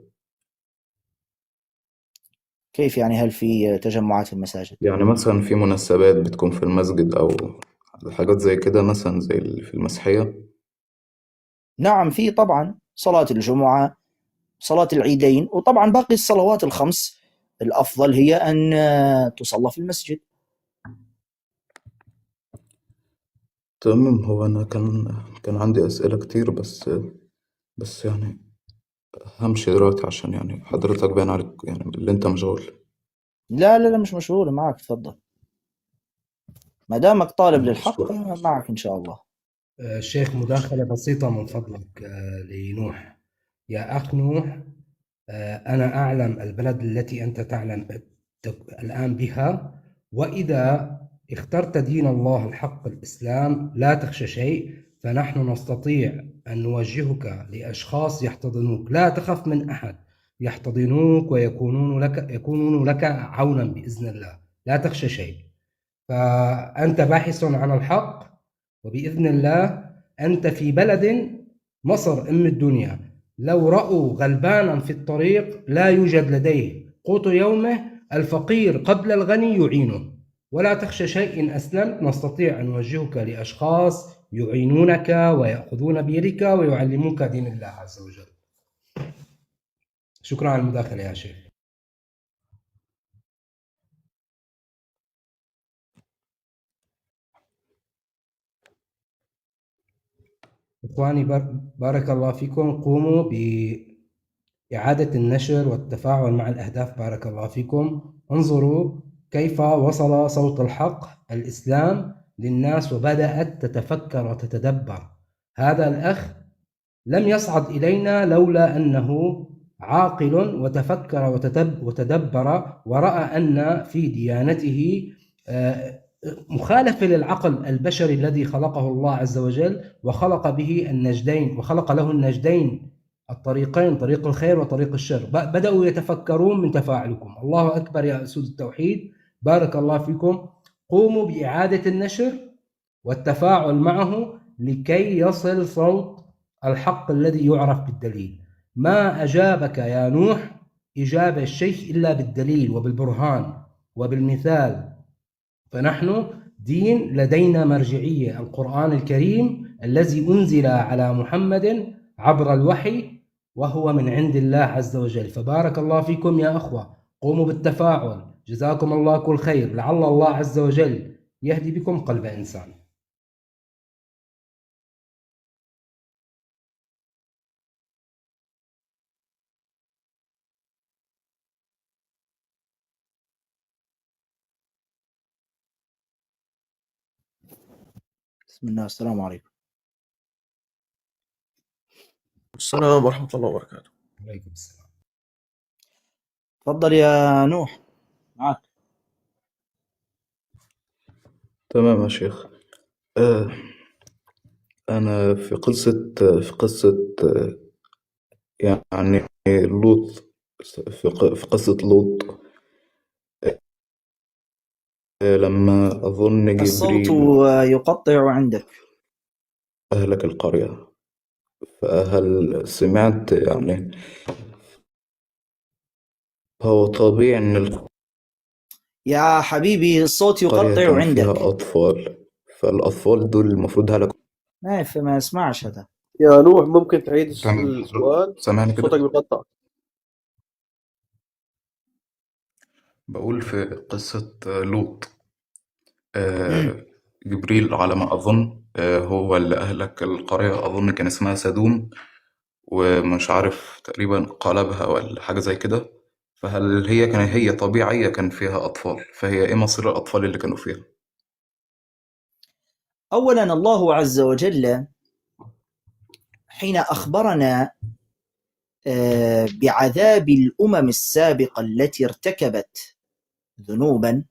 كيف يعني؟ هل في تجمعات في المساجد؟ يعني مثلا في مناسبات بتكون في المسجد أو حاجات زي كده، مثلا زي في المسيحية؟ نعم في طبعا صلاة الجمعة، صلاة العيدين، وطبعا باقي الصلوات الخمس الأفضل هي أن تصلى في المسجد. تمام. هو أنا كان عندي أسئلة كتير، بس يعني همشي دلوقتي عشان يعني حضرتك باين عليك يعني اللي انت مشغول. لا لا لا، مش مشغول، معك، تفضل. ما دامك طالب للحق مشكور. معك إن شاء الله. الشيخ مداخلة بسيطة من فضلك لنوح. يا أخ نوح، أنا أعلم البلد التي أنت تعلم الآن بها، وإذا اخترت دين الله الحق الإسلام لا تخشى شيء، فنحن نستطيع أن نوجهك لأشخاص يحتضنوك. لا تخف من أحد، يحتضنوك ويكونون لك عونا بإذن الله. لا تخشى شيء، فأنت باحث عن الحق، وبإذن الله أنت في بلد مصر أم الدنيا. لو رأوا غلبانا في الطريق لا يوجد لديه قوت يومه، الفقير قبل الغني يعينه. ولا تخشى شيء، إن أسلمت نستطيع أن نوجهك لأشخاص يعينونك ويأخذون بيدك ويعلموك دين الله عز وجل. شكرا على المداخلة يا شيخ. إخواني بارك الله فيكم، قوموا بإعادة النشر والتفاعل مع الأهداف. بارك الله فيكم. انظروا كيف وصل صوت الحق الإسلام للناس وبدأت تتفكر وتتدبر. هذا الأخ لم يصعد إلينا لولا أنه عاقل وتفكر وتدبر ورأى أن في ديانته مخالفة للعقل البشري الذي خلقه الله عز وجل، وخلق به النجدين، وخلق له النجدين، الطريقين، طريق الخير وطريق الشر. بدأوا يتفكرون من تفاعلكم. الله أكبر يا أسود التوحيد، بارك الله فيكم. قوموا بإعادة النشر والتفاعل معه لكي يصل صوت الحق الذي يعرف بالدليل. ما أجابك يا نوح إجابة الشيخ إلا بالدليل وبالبرهان وبالمثال. فنحن دين لدينا مرجعية، القرآن الكريم الذي أنزل على محمد عبر الوحي وهو من عند الله عز وجل. فبارك الله فيكم يا أخوة، قوموا بالتفاعل. جزاكم الله كل خير، لعل الله عز وجل يهدي بكم قلب إنسان. بسم الله، السلام عليكم. السلام ورحمة الله وبركاته. عليكم السلام. تفضل يا نوح، معك. تمام يا شيخ. أنا في قصة يعني لوط، في قصة لوط، لما أظن الصوت جبريل يقطع عندك. أهلك القرية، فهل سمعت يعني هو طبيعي إن يا حبيبي الصوت القرية يقطع كان عندك. فيها أطفال، فالأطفال دول المفروض هلكوا؟ ما يسمعش هذا. يا نوح ممكن تعيد تمام. السؤال؟ سامعني كده؟ صوتك بيقطع. بقول في قصة لوط، جبريل على ما أظن هو اللي أهلك القرية، أظن كان اسمها سدوم، ومش عارف تقريبا قلبها ولا حاجة زي كده. فهل هي طبيعية كان فيها أطفال، فهي إيه مصير الأطفال اللي كانوا فيها؟ أولا الله عز وجل حين أخبرنا بعذاب الأمم السابقة التي ارتكبت ذنوبا،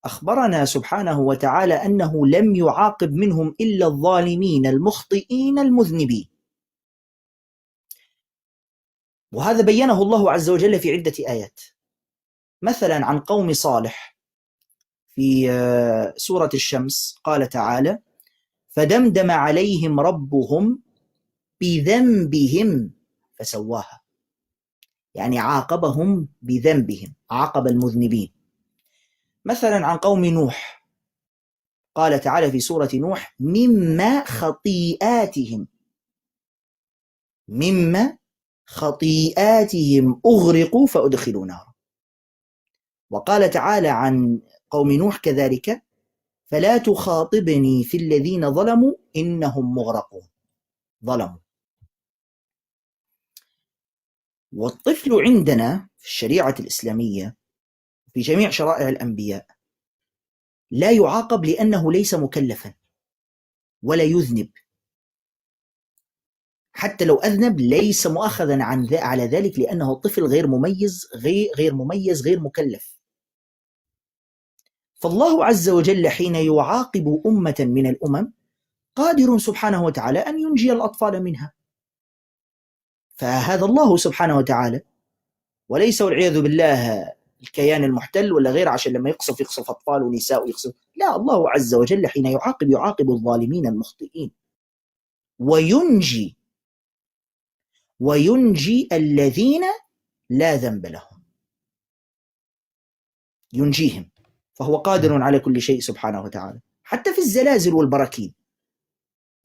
أخبرنا سبحانه وتعالى أنه لم يعاقب منهم إلا الظالمين المخطئين المذنبين. وهذا بينه الله عز وجل في عدة آيات. مثلا عن قوم صالح في سورة الشمس قال تعالى: فدمدم عليهم ربهم بذنبهم فسواها، يعني عاقبهم بذنبهم، عاقب المذنبين. مثلا عن قوم نوح قال تعالى في سورة نوح: مما خطيئاتهم أغرقوا فأدخلوا نارا. وقال تعالى عن قوم نوح كذلك: فلا تخاطبني في الذين ظلموا إنهم مغرقون. ظلموا. والطفل عندنا في الشريعة الإسلامية في جميع شرائع الأنبياء لا يعاقب لأنه ليس مكلفا ولا يذنب، حتى لو أذنب ليس مؤاخذا على ذلك لأنه طفل غير مميز غير مكلف. فالله عز وجل حين يعاقب أمة من الأمم قادر سبحانه وتعالى أن ينجي الأطفال منها، فهذا الله سبحانه وتعالى، وليس والعياذ بالله الكيان المحتل ولا غير عشان لما يقصف أطفال ونساء ويقصف، لا، الله عز وجل حين يعاقب الظالمين المخطئين وينجي الذين لا ذنب لهم، ينجيهم، فهو قادر على كل شيء سبحانه وتعالى. حتى في الزلازل والبراكين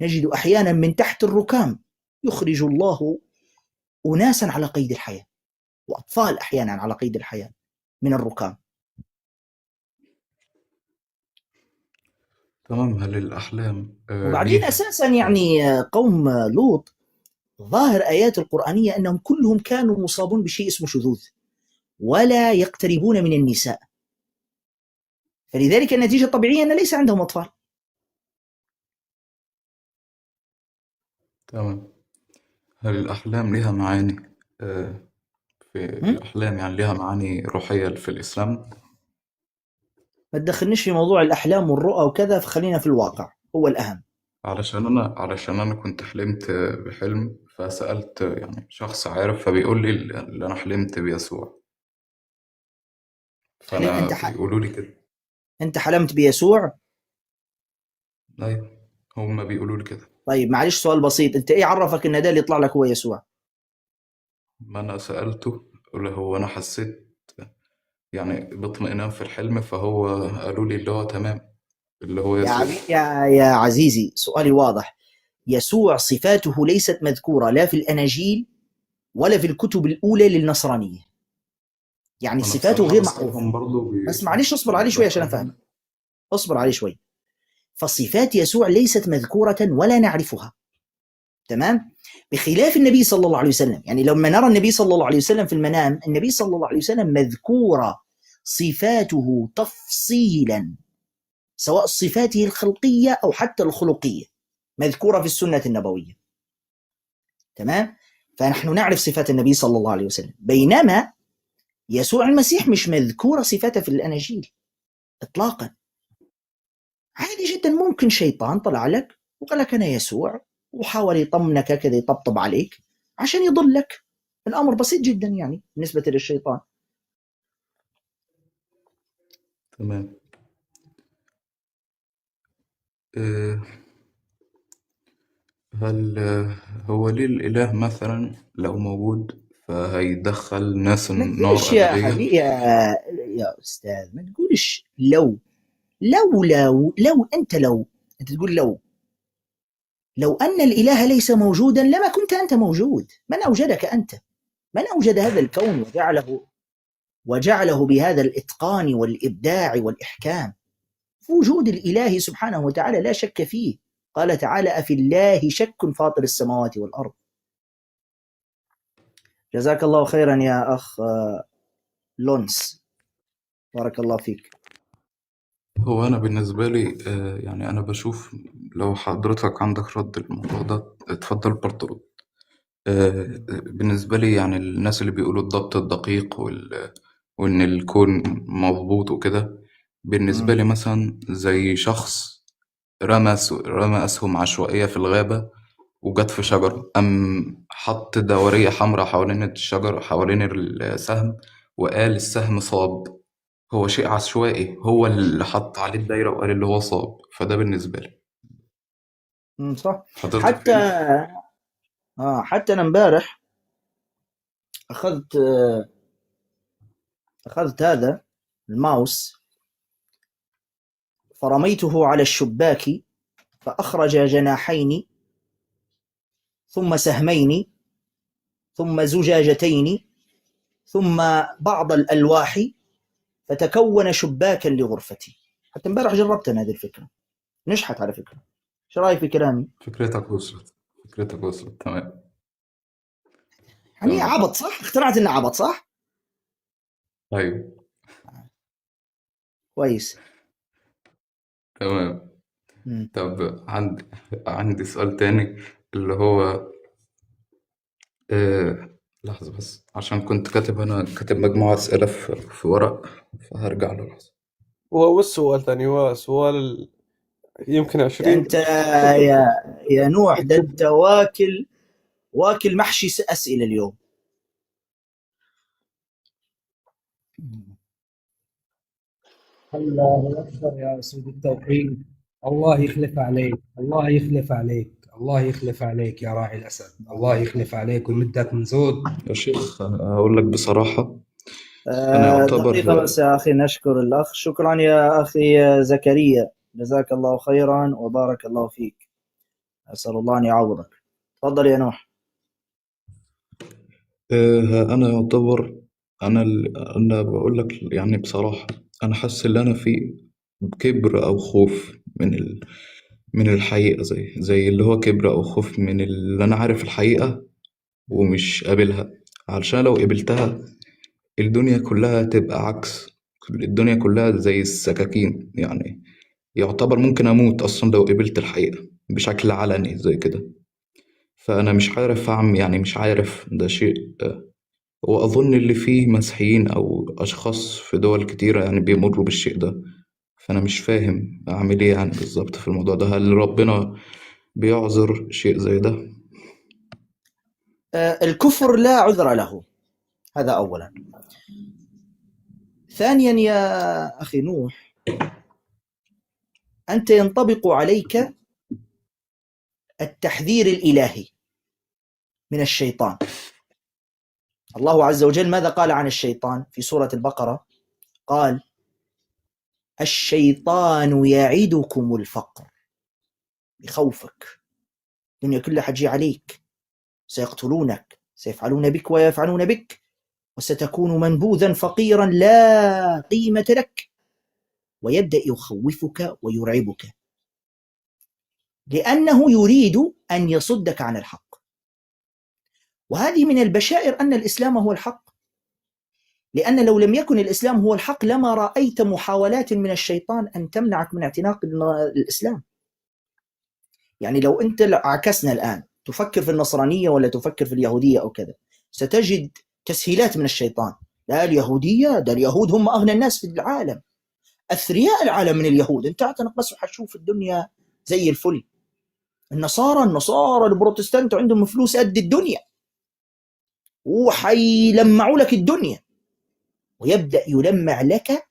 نجد أحيانا من تحت الركام يخرج الله أناسا على قيد الحياة، وأطفال أحيانا على قيد الحياة من الركام. تمام. هل الأحلام وبعدين ليها أساسا يعني قوم لوط ظاهر آيات القرآنية أنهم كلهم كانوا مصابون بشيء اسمه شذوذ ولا يقتربون من النساء، فلذلك النتيجة الطبيعية أن ليس عندهم أطفال. تمام. هل الأحلام ليها معاني في الأحلام يعني ليها معاني روحية في الإسلام؟ ما تدخلنيش في موضوع الأحلام والرؤى وكذا، فخلينا في الواقع هو الأهم. علشان أنا كنت حلمت بحلم، فسألت يعني شخص عارف، فبيقول لي اللي أنا حلمت بيسوع، فأنا بيقولوا لي كده. أنت حلمت بيسوع؟ أيوة، هم بيقولوا لي كده. طيب معلش سؤال بسيط، أنت إيه عرفك إن ده اللي يطلع لك هو يسوع؟ ما أنا سألته، اللي هو أنا حسيت يعني باطمئنان في الحلم، فهو قالوا لي اللي هو تمام، اللي هو يسوع. يا عزيزي سؤالي واضح، يسوع صفاته ليست مذكورة لا في الأناجيل ولا في الكتب الأولى للنصرانية، يعني صفاته غير معروفة. بس معلش اصبر عليه شوي عشان أفهم، اصبر عليه شوي. فصفات يسوع ليست مذكورة ولا نعرفها، تمام؟ بخلاف النبي صلى الله عليه وسلم، يعني لما نرى النبي صلى الله عليه وسلم في المنام، النبي صلى الله عليه وسلم مذكورة صفاته تفصيلا، سواء صفاته الخلقية أو حتى الخلقية مذكورة في السنة النبوية، تمام؟ فنحن نعرف صفات النبي صلى الله عليه وسلم، بينما يسوع المسيح مش مذكورة صفاته في الأناجيل إطلاقا. عادي جدا ممكن شيطان طلع لك وقال لك أنا يسوع وحاول يطمنك كذا، يطبطب عليك عشان يضلك، الأمر بسيط جدا يعني بالنسبة للشيطان. تمام. هل هو ليه الإله مثلا لو موجود فهيدخل ناس ما النار تقولش يا أبدية؟ حبيبي يا أستاذ، ما تقولش لو أنت تقول لو أن الإله ليس موجودا لما كنت أنت موجود. من أوجدك أنت؟ من أوجد هذا الكون وجعله بهذا الإتقان والإبداع والإحكام؟ وجود الإله سبحانه وتعالى لا شك فيه، قال تعالى أفي الله شك فاطر السماوات والأرض. جزاك الله خيرا يا أخ لونس، بارك الله فيك. هو أنا بالنسبة لي يعني أنا بشوف لو حضرتك عندك رد الموضوع ده اتفضل برضه رد. بالنسبة لي يعني الناس اللي بيقولوا الضبط الدقيق وإن الكون مظبوط وكده، بالنسبة لي مثلا زي شخص رمى أسهم عشوائية في الغابة وجت في شجرة، أم حط دورية حمراء حوالين الشجرة حوالين السهم وقال السهم صاب. هو شيء عشوائي، هو اللي حط عليه الدايرة وقال اللي هو صاب، فده بالنسبة لي. صح. حضرتك فين؟ حتى أنا امبارح أخذت هذا الماوس فرميته على الشباك فأخرج جناحين ثم سهمين ثم زجاجتين ثم بعض الألواح فتكون شباكا لغرفتي. حتى امبارح جربت أنا هذه الفكرة، نجحت على فكرة. ايش رايك في كلامي؟ فكرتك وصلت تمام. يعني تمام. عبط صح؟ اقتنعت انه عبط صح؟ أيوه. كويس. تمام. مم. طب عندي سؤال تاني، اللي هو لحظة بس، عشان كنت كاتب مجموعة أسئلة في ورق، فهرجع له لحظة. هو وش سؤال ثاني؟ هو سؤال يمكن 20. انت يا نوح، ده انت واكل محشي اسئله اليوم. الله أكبر يا أسود التوحيد. الله يخلف عليك، الله يخلف عليك، الله يخلف عليك يا راعي الأسد، الله يخلف عليك ويمدك من زود. يا شيخ أقول لك بصراحة، أنا دقيقة يعتبر بس يا أخي، نشكر الأخ. شكرا يا أخي زكريا، جزاك الله خيرا وبارك الله فيك. أسأل الله أن يعوضك. تفضل يا نوح. أنا يعتبر أنا بقول لك يعني بصراحة، أنا حاسس إن أنا في كبر أو خوف من الحقيقة، زي اللي هو كبر أو خوف من اللي أنا عارف الحقيقة ومش قابلها، علشان لو قبلتها الدنيا كلها تبقى عكس، الدنيا كلها زي السكاكين يعني. يعتبر ممكن أموت أصلا لو قبلت الحقيقة بشكل علني زي كده. فأنا مش عارف أعمل، يعني مش عارف ده شيء. وأظن اللي فيه مسيحيين أو أشخاص في دول كتيرة يعني بيمروا بالشيء ده، فأنا مش فاهم أعمل إيه يعني بالظبط في الموضوع ده. هل ربنا بيعذر شيء زي ده؟ الكفر لا عذر له، هذا أولا. ثانيا يا أخي نوح، أنت ينطبق عليك التحذير الإلهي من الشيطان. الله عز وجل ماذا قال عن الشيطان في سورة البقرة؟ قال: الشيطان يعدكم الفقر، بخوفك، الدنيا كلها حتجي عليك، سيقتلونك، سيفعلون بك ويفعلون بك، وستكون منبوذا فقيرا لا قيمة لك، ويبدأ يخوفك ويرعبك، لأنه يريد أن يصدك عن الحق. وهذه من البشائر أن الإسلام هو الحق، لأن لو لم يكن الإسلام هو الحق لما رأيت محاولات من الشيطان أن تمنعك من اعتناق الإسلام. يعني لو أنت عكسنا الآن، تفكر في النصرانية ولا تفكر في اليهودية أو كذا، ستجد تسهيلات من الشيطان. لا اليهودية، ده اليهود هم أغنى الناس في العالم، أثرياء العالم من اليهود، أنت اعتنق بس وحتشوف الدنيا زي الفل. النصارى البروتستانت عندهم فلوس قد الدنيا وحيلمعوا لك الدنيا، ويبدأ يلمع لك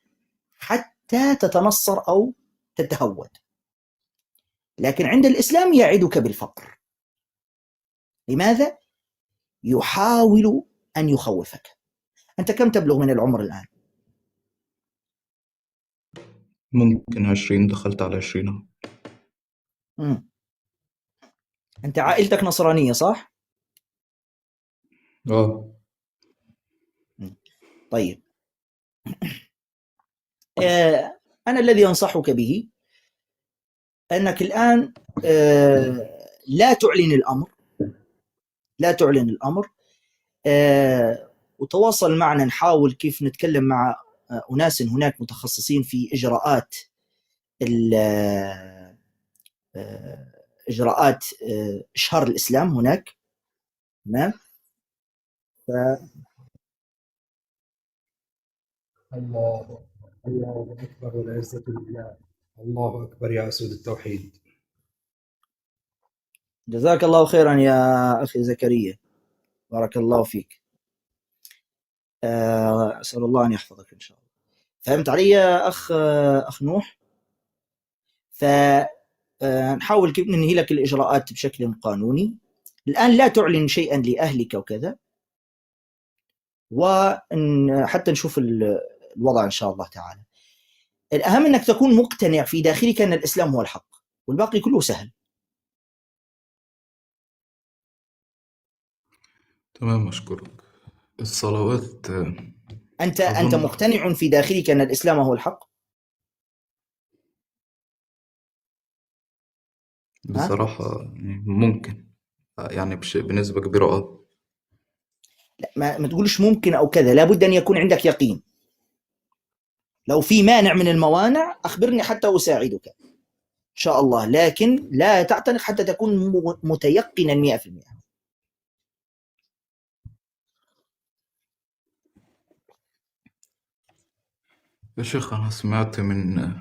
حتى تتنصر أو تتهود. لكن عند الإسلام يعدك بالفقر. لماذا؟ يحاول أن يخوفك. أنت كم تبلغ من العمر الآن؟ ممكن 20، دخلت على 20. أنت عائلتك نصرانية صح؟ اه. طيب، أنا الذي أنصحك به أنك الآن لا تعلن الأمر، لا تعلن الأمر، وتواصل معنا، نحاول كيف نتكلم مع أناس هناك متخصصين في إجراءات إشهار الإسلام هناك. تمام. الله أكبر والعزة لله. الله أكبر يا أسود التوحيد. جزاك الله خيرا يا أخي زكريا، بارك الله فيك. أسأل الله أن يحفظك إن شاء الله. فهمت علي يا أخ نوح؟ فنحاول كيف ننهي لك الإجراءات بشكل قانوني. الآن لا تعلن شيئا لأهلك وكذا، وحتى نشوف الوضع إن شاء الله تعالى. الأهم أنك تكون مقتنع في داخلك أن الإسلام هو الحق، والباقي كله سهل. تمام، أشكرك. الصلوات أنت أظن مقتنع في داخلك أن الإسلام هو الحق؟ ها؟ بصراحة ممكن، يعني بنسبة كبيرة. لا، ما تقولش ممكن أو كذا، لابد أن يكون عندك يقين. لو في مانع من الموانع أخبرني حتى أساعدك إن شاء الله، لكن لا تعتنق حتى تكون متيقنا 100%. يا شيخ أنا سمعت من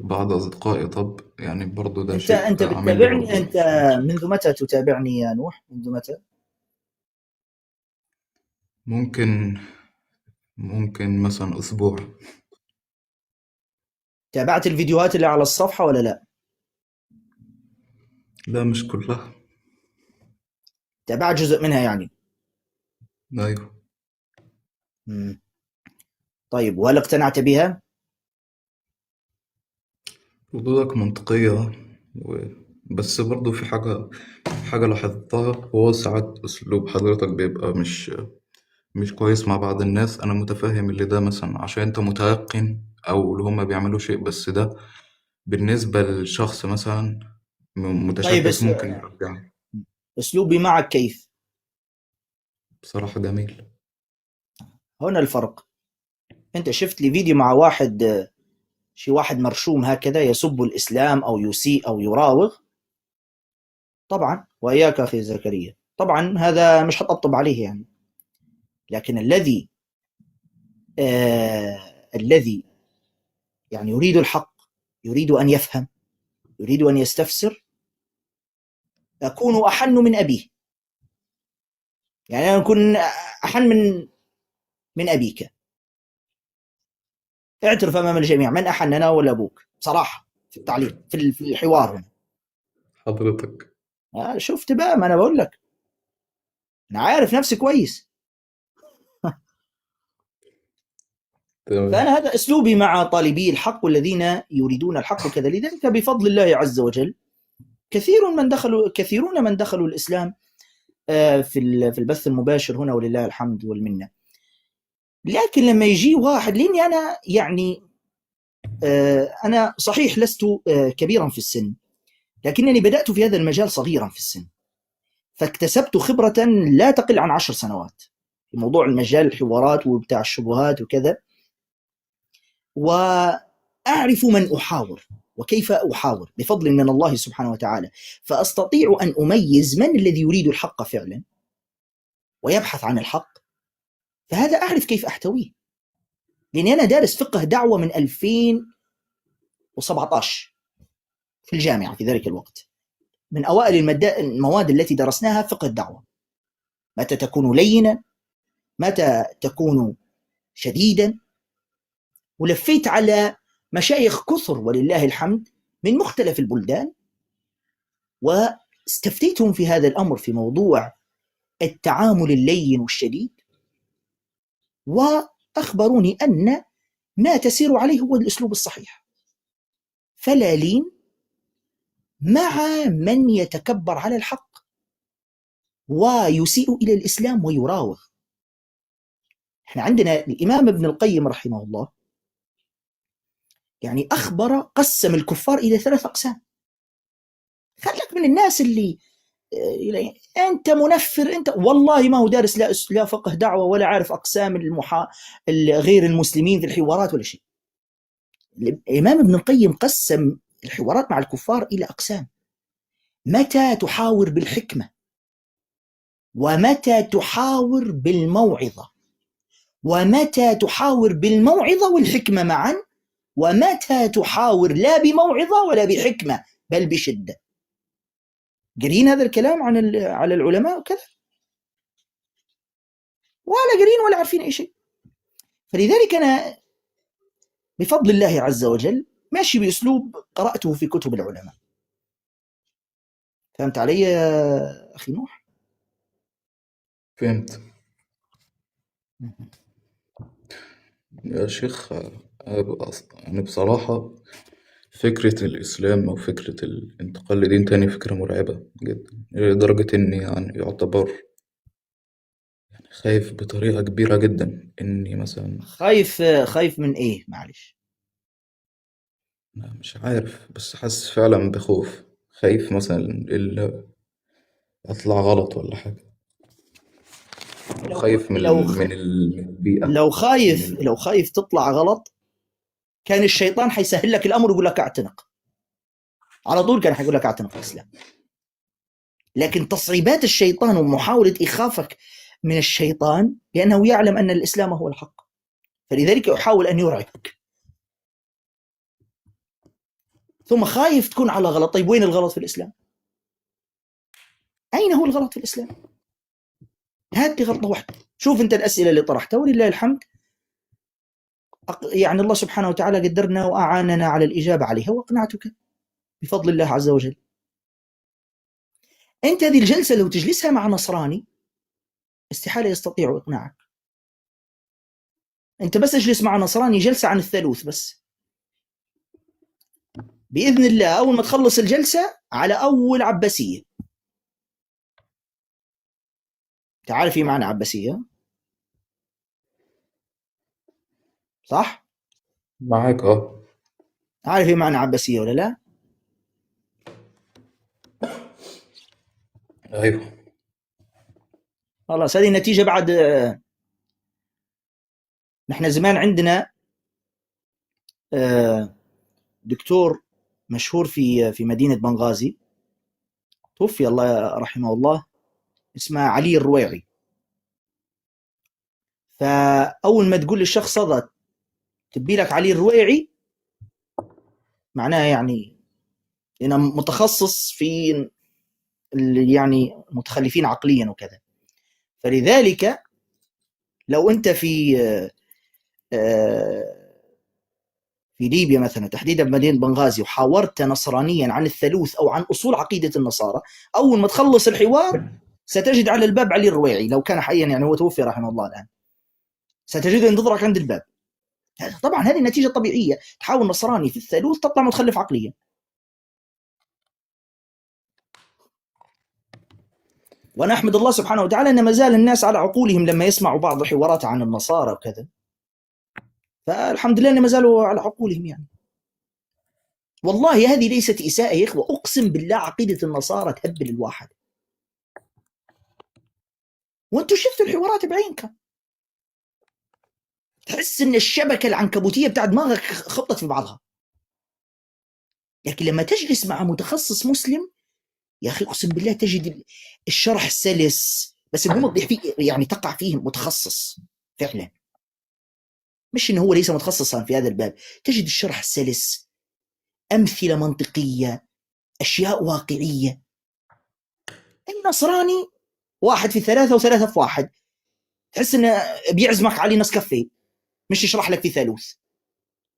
بعض أصدقائي، طب يعني برضو ده شيء أنت عامل لي بتتابعني؟ برضو أنت مشكلة. منذ متى تتابعني يا نوح؟ منذ متى؟ ممكن ممكن مثلا أسبوع. تابعت الفيديوهات اللي على الصفحة ولا لا؟ لا مش كلها. تابعت جزء منها يعني. أيوه. مم. طيب، وهل اقتنعت بها؟ ردودك منطقية بس برضو في حاجة لاحظتها، هو ساعات أسلوب حضرتك بيبقى مش كويس مع بعض الناس. أنا متفهم اللي ده مثلا عشان أنت متيقن أو اللي هما بيعملوا شيء، بس ده بالنسبة للشخص مثلا طيب، متشكك ممكن يرجع. أسلوبي معك كيف؟ بصراحة جميل. هنا الفرق. أنت شفت لي فيديو مع واحد، شي واحد مرشوم هكذا يسب الإسلام أو يسيء أو يراوغ، طبعا وإياك أخي زكريا، طبعا هذا مش هطبطب عليه يعني. لكن الذي يعني يريد الحق، يريد أن يفهم، يريد أن يستفسر، أكون أحن من أبيه. يعني أنا أكون أحن من أبيك. اعترف أمام الجميع، من أحن، أنا ولا أبوك؟ بصراحة في التعليق، في الحوار هنا. حضرتك. شفت بقى، ما أنا بقول لك، أنا عارف نفسي كويس. تمام. فأنا هذا أسلوبي مع طالبي الحق والذين يريدون الحق وكذا. لذلك بفضل الله عز وجل كثيرون من دخلوا الإسلام في البث المباشر هنا، ولله الحمد والمنة. لكن لما يجي واحد، لأني أنا يعني أنا صحيح لست كبيرا في السن، لكنني بدأت في هذا المجال صغيرا في السن، فاكتسبت خبرة لا تقل عن 10 سنوات في موضوع المجال، الحوارات وبتاع الشبهات وكذا، وأعرف من أحاور وكيف أحاور بفضل من الله سبحانه وتعالى. فأستطيع أن أميز من الذي يريد الحق فعلا ويبحث عن الحق، فهذا أعرف كيف أحتويه. لأني أنا دارس فقه دعوة من 2017 في الجامعة في ذلك الوقت. من أوائل المواد التي درسناها فقه الدعوة، متى تكون لينا، متى تكون شديدا. ولفيت على مشايخ كثر ولله الحمد من مختلف البلدان، واستفتيتهم في هذا الأمر في موضوع التعامل اللين والشديد، وأخبروني أن ما تسير عليه هو الأسلوب الصحيح. فلا لين مع من يتكبر على الحق ويسيء إلى الإسلام ويراوغ. احنا عندنا الإمام ابن القيم رحمه الله يعني أخبر، قسم الكفار إلى 3 أقسام. خلك من الناس اللي أنت منفر، أنت والله ما هو دارس لا فقه دعوة ولا عارف أقسام غير المسلمين في الحوارات ولا شيء. الإمام ابن القيم قسم الحوارات مع الكفار إلى أقسام: متى تحاور بالحكمة، ومتى تحاور بالموعظة، ومتى تحاور بالموعظة والحكمة معا، ومتى تحاور لا بموعظة ولا بحكمة بل بشدة. قرين هذا الكلام على العلماء وكذا، ولا قرين ولا عارفين أي شيء. فلذلك أنا بفضل الله عز وجل ماشي بأسلوب قرأته في كتب العلماء. فهمت علي يا أخي نوح؟ فهمت يا شيخ. يعني بصراحة فكرة الإسلام أو فكرة الانتقال لدين تاني فكرة مرعبة جدا، لدرجة إني يعني يعتبر خايف بطريقة كبيرة جدا إني مثلا. خايف من إيه؟ معلش. مش عارف، بس حاسس فعلا بخوف، خايف مثلا اللي أطلع غلط ولا حاجة. خايف لو من البيئة، لو من خايف لو خايف تطلع غلط، كان الشيطان حيسهل لك الامر ويقول لك اعتنق على طول، كان حيقول لك اعتنق الاسلام. لكن تصعيبات الشيطان ومحاولة إخافك من الشيطان لأنه يعلم أن الإسلام هو الحق، فلذلك يحاول أن يرعبك. ثم خايف تكون على غلط. طيب وين الغلط في الإسلام؟ أين هو الغلط في الإسلام؟ هات لي غلطة واحدة. شوف أنت الأسئلة اللي طرحتها ولله الحمد، يعني الله سبحانه وتعالى قدرنا وأعاننا على الإجابة عليها وأقنعتك بفضل الله عز وجل. أنت هذه الجلسة لو تجلسها مع نصراني استحالة يستطيع إقناعك. أنت بس اجلس مع نصراني جلسة عن الثالوث بس، بإذن الله أول ما تخلص الجلسة على أول عباسية. تعرف ايه معنى عباسية؟ صح؟ معاك اه. عارف ايه معنى عباسية ولا لا؟ ايوه. خلاص هذه النتيجة بعد. نحن زمان عندنا دكتور مشهور في مدينة بنغازي، توفي الله رحمه الله، اسمه علي الرويعي. فأول ما تقول للشخص هذا تبي لك علي الرويعي، معناها يعني أنا متخصص في يعني متخلفين عقليا وكذا. فلذلك لو أنت في ليبيا مثلا، تحديدا بمدينة بنغازي، وحاورت نصرانيا عن الثالوث أو أصول عقيدة النصارى، أول ما تخلص الحوار ستجد على الباب علي الرويعي، لو كان حيا، يعني هو توفي رحمه الله الآن، ستجده ينتظرك عند الباب. طبعا هذه النتيجة الطبيعية، تحاول نصراني في الثالوث تطلع متخلف عقليا. وأنا أحمد الله سبحانه وتعالى أن ما زال الناس على عقولهم لما يسمعوا بعض الحوارات عن النصارى وكذا، فالحمد لله أن ما زالوا على عقولهم يعني. والله هذه ليست إساءة يا إخوة، أقسم بالله عقيدة النصارى تهبل الواحد، وانتم شفتوا الحوارات بعينكم، تحس ان الشبكه العنكبوتيه بتاع دماغك خبطت في بعضها. لكن لما تجلس مع متخصص مسلم يا اخي اقسم بالله تجد الشرح سلس، بس المهم يعني تقع فيه متخصص فعلا، مش انه هو ليس متخصصا في هذا الباب. تجد الشرح سلس، امثله منطقيه، اشياء واقعيه. النصراني واحد في ثلاثة وثلاثة في واحد، تحس انه بيعزمك على نسكافيه، مش يشرح لك في ثالوث.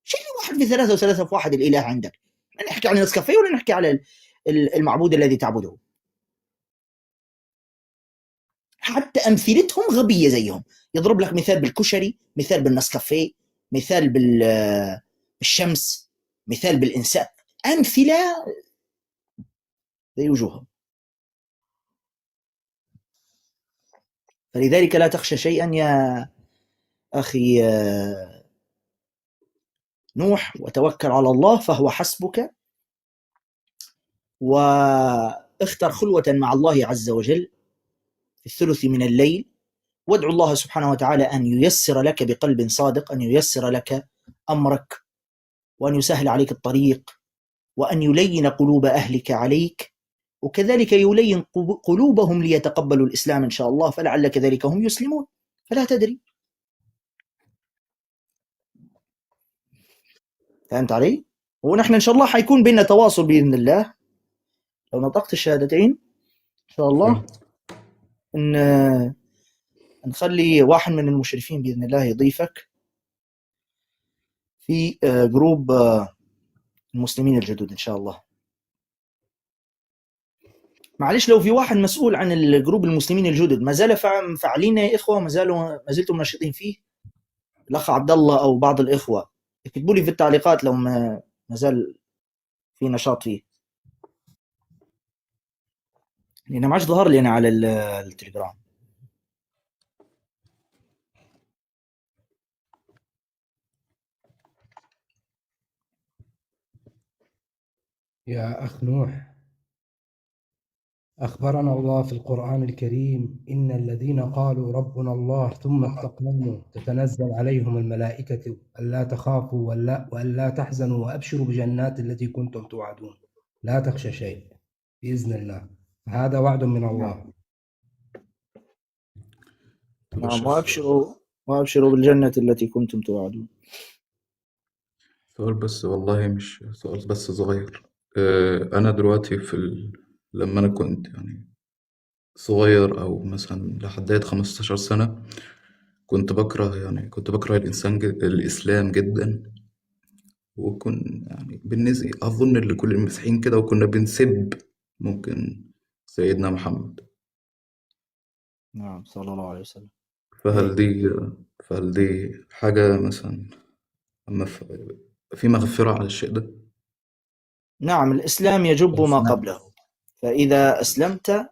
شيء واحد في ثلاثة وثلاثة في واحد الإله عندك. نحكي عن نسكافيه ولا نحكي على المعبود الذي تعبده؟ حتى أمثلتهم غبية زيهم. يضرب لك مثال بالكشري، مثال بالنسكافيه، مثال بالشمس، مثال بالإنسان، أمثلة زي وجوههم. فلذلك لا تخشى شيئا يا أخي نوح، وتوكل على الله فهو حسبك، واختر خلوة مع الله عز وجل في الثلث من الليل، وادعو الله سبحانه وتعالى أن ييسر لك بقلب صادق، أن ييسر لك أمرك، وأن يسهل عليك الطريق، وأن يلين قلوب أهلك عليك، وكذلك يلين قلوبهم ليتقبلوا الإسلام إن شاء الله، فلعل كذلك هم يسلمون، فلا تدري. فهمت علي؟ ونحن إن شاء الله حيكون بيننا تواصل بإذن الله، لو نطقت الشهادتين إن شاء الله إن نخلي واحد من المشرفين بإذن الله يضيفك في جروب المسلمين الجدد إن شاء الله. معلش لو في واحد مسؤول عن الجروب المسلمين الجدد ما زال فاعلين يا إخوة، ما زلتم ناشطين فيه، الأخ عبد الله أو بعض الإخوة اكتبوا لي في التعليقات لو ما زال في نشاط فيه، لأنه ما عادش ظهر لي أنا على التليجرام. يا أخ نوح، أخبرنا الله في القرآن الكريم: إن الذين قالوا ربنا الله ثم استقاموا تتنزل عليهم الملائكة ألا تخافوا وألا تحزنوا وأبشروا بجنات التي كنتم توعدون لا تخشى شيء بإذن الله. هذا وعد من نعم الله. طب نعم الشيخ، وأبشروا بالجنة التي كنتم توعدون. سؤال بس والله مش سؤال بس صغير. أنا دلوقتي لما أنا كنت يعني صغير أو مثلا لحد 15 سنة، كنت بكره الإسلام جدا. يعني بالنسبة أظن لكل المسيحيين كده، وكنا بنسب ممكن سيدنا محمد. نعم صلى الله عليه وسلم. فهل إيه. دي فهل دي حاجة مثلا أما في مغفرة على الشيء ده؟ نعم الإسلام يجب ما الإسلام قبله، فإذا أسلمت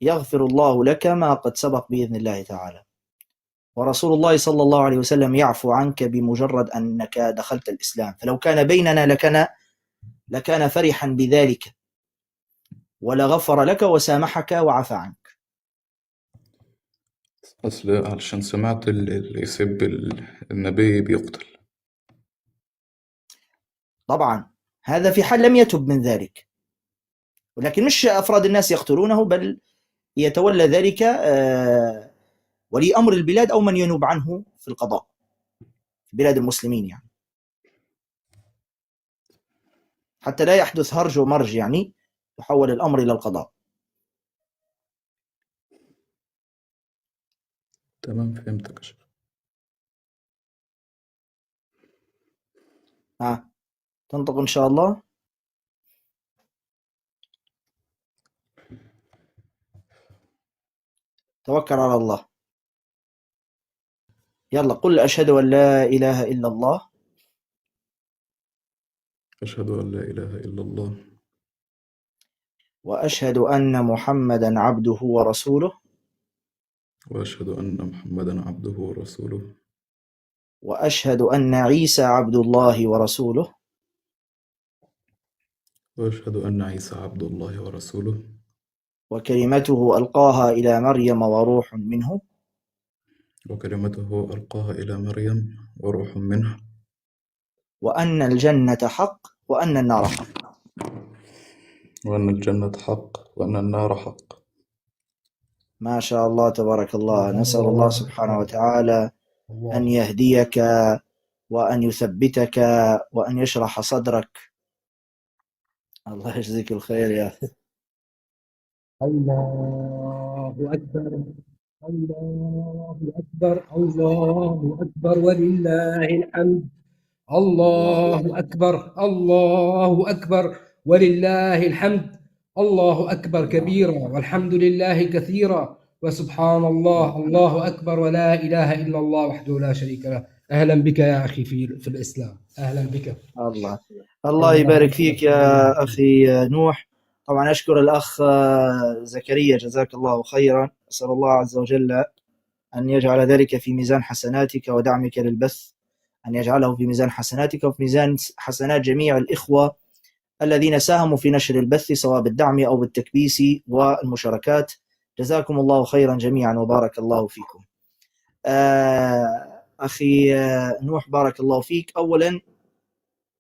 يغفر الله لك ما قد سبق بإذن الله تعالى، ورسول الله صلى الله عليه وسلم يعفو عنك بمجرد أنك دخلت الإسلام، فلو كان بيننا لكان فرحا بذلك ولغفر لك وسامحك وعفى عنك. أصل علشان سمعت اللي يسب النبي بيقتل. طبعا هذا في حال لم يتب من ذلك، ولكن مش أفراد الناس يقتلونه، بل يتولى ذلك ولي أمر البلاد أو من ينوب عنه في القضاء في بلاد المسلمين، يعني حتى لا يحدث هرج ومرج، يعني يحول الأمر إلى القضاء. تمام، فهمتك يا شيخ. تنطق إن شاء الله. توكل على الله. يلا قل أشهد أن لا إله إلا الله أشهد أن لا إله إلا الله وأشهد أن محمدا عبده ورسوله وأشهد أن محمدا عبده ورسوله وأشهد أن عيسى عبد الله ورسوله وأشهد أن عيسى عبد الله ورسوله وكلمته ألقاها إلى مريم وروح منه وكلمته ألقاها إلى مريم وروح منه وأن الجنة حق وأن النار حق. وأن الجنة حق وأن النار حق. ما شاء الله تبارك الله. نسأل الله الله سبحانه أكبر. وتعالى أن الله يهديك وأن يثبتك وأن يشرح صدرك. الله يجزيك الخير يا أخي. الله أكبر. الله أكبر. الله أكبر ولله الحمد. الله أكبر. الله أكبر ولله الحمد. الله أكبر كبيرا والحمد لله كثيرا وسبحان الله. الله أكبر ولا إله إلا الله وحده لا شريك له. أهلا بك يا أخي في الإسلام. أهلا بك. الله يبارك فيك يا أخي نوح. طبعا أشكر الأخ زكريا جزاك الله خيرا. أسأل الله عز وجل أن يجعل ذلك في ميزان حسناتك ودعمك للبث، أن يجعله في ميزان حسناتك وفي ميزان حسنات جميع الإخوة الذين ساهموا في نشر البث سواء بالدعم أو بالتكبيس والمشاركات. جزاكم الله خيرا جميعا وبارك الله فيكم. أخي نوح بارك الله فيك. أولا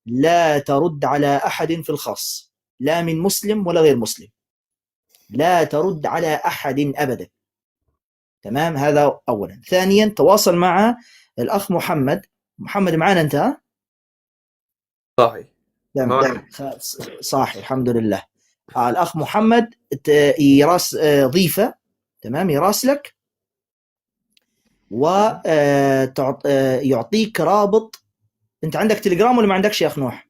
لا ترد على أحد في الخاص، لا من مسلم ولا غير مسلم، لا ترد على أحد أبدا. تمام، هذا أولا. ثانيا تواصل مع الأخ محمد معنا أنت؟ صاحي تمام صاحي الحمد لله. الأخ محمد يراس ضيفة، تمام، يراسلك ويعطيك رابط. أنت عندك تليجرام ولا ما عندكش يا أخ نوح؟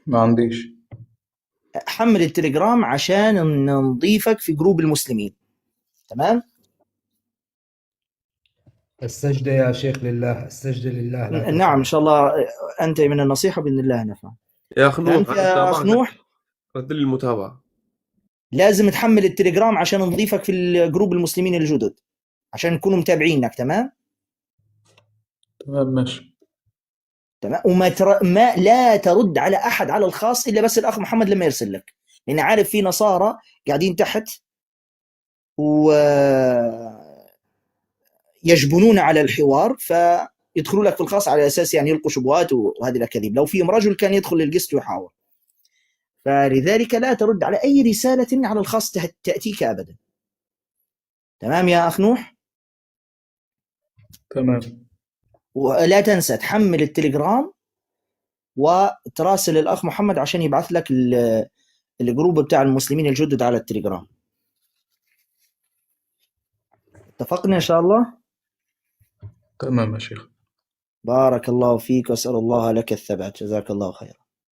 ما عنديش. حمل التليجرام عشان نضيفك في جروب المسلمين. تمام. السجدة يا شيخ لله، السجدة لله. لا نعم إن شاء الله أنت من النصيحة بإذن الله نفع. يا أخ نوح، فأنت يا أخ نوح رد لي المتابعة. لازم تحمل التليجرام عشان نضيفك في الجروب المسلمين الجدد عشان نكونوا متابعينك. تمام تمام ماشي. تمام. وما لا ترد على أحد على الخاص إلا بس الأخ محمد لما يرسل لك. لأن عارف في نصارى قاعدين تحت ويجبنون على الحوار، فيدخلوا لك في الخاص على أساس يعني يلقوا شبهات وهذه الأكاذيب. لو فيهم رجل كان يدخل للقسط ويحاور. فلذلك لا ترد على أي رسالة على الخاص تأتيك أبدا. تمام يا أخ نوح؟ تمام. ولا تنسى تحمل التليجرام وتراسل الأخ محمد عشان يبعث لك الجروب بتاع المسلمين الجدد على التليجرام. اتفقنا إن شاء الله؟ تمام يا شيخ. بارك الله فيك وأسأل الله لك الثبات. جزاك الله خيرا.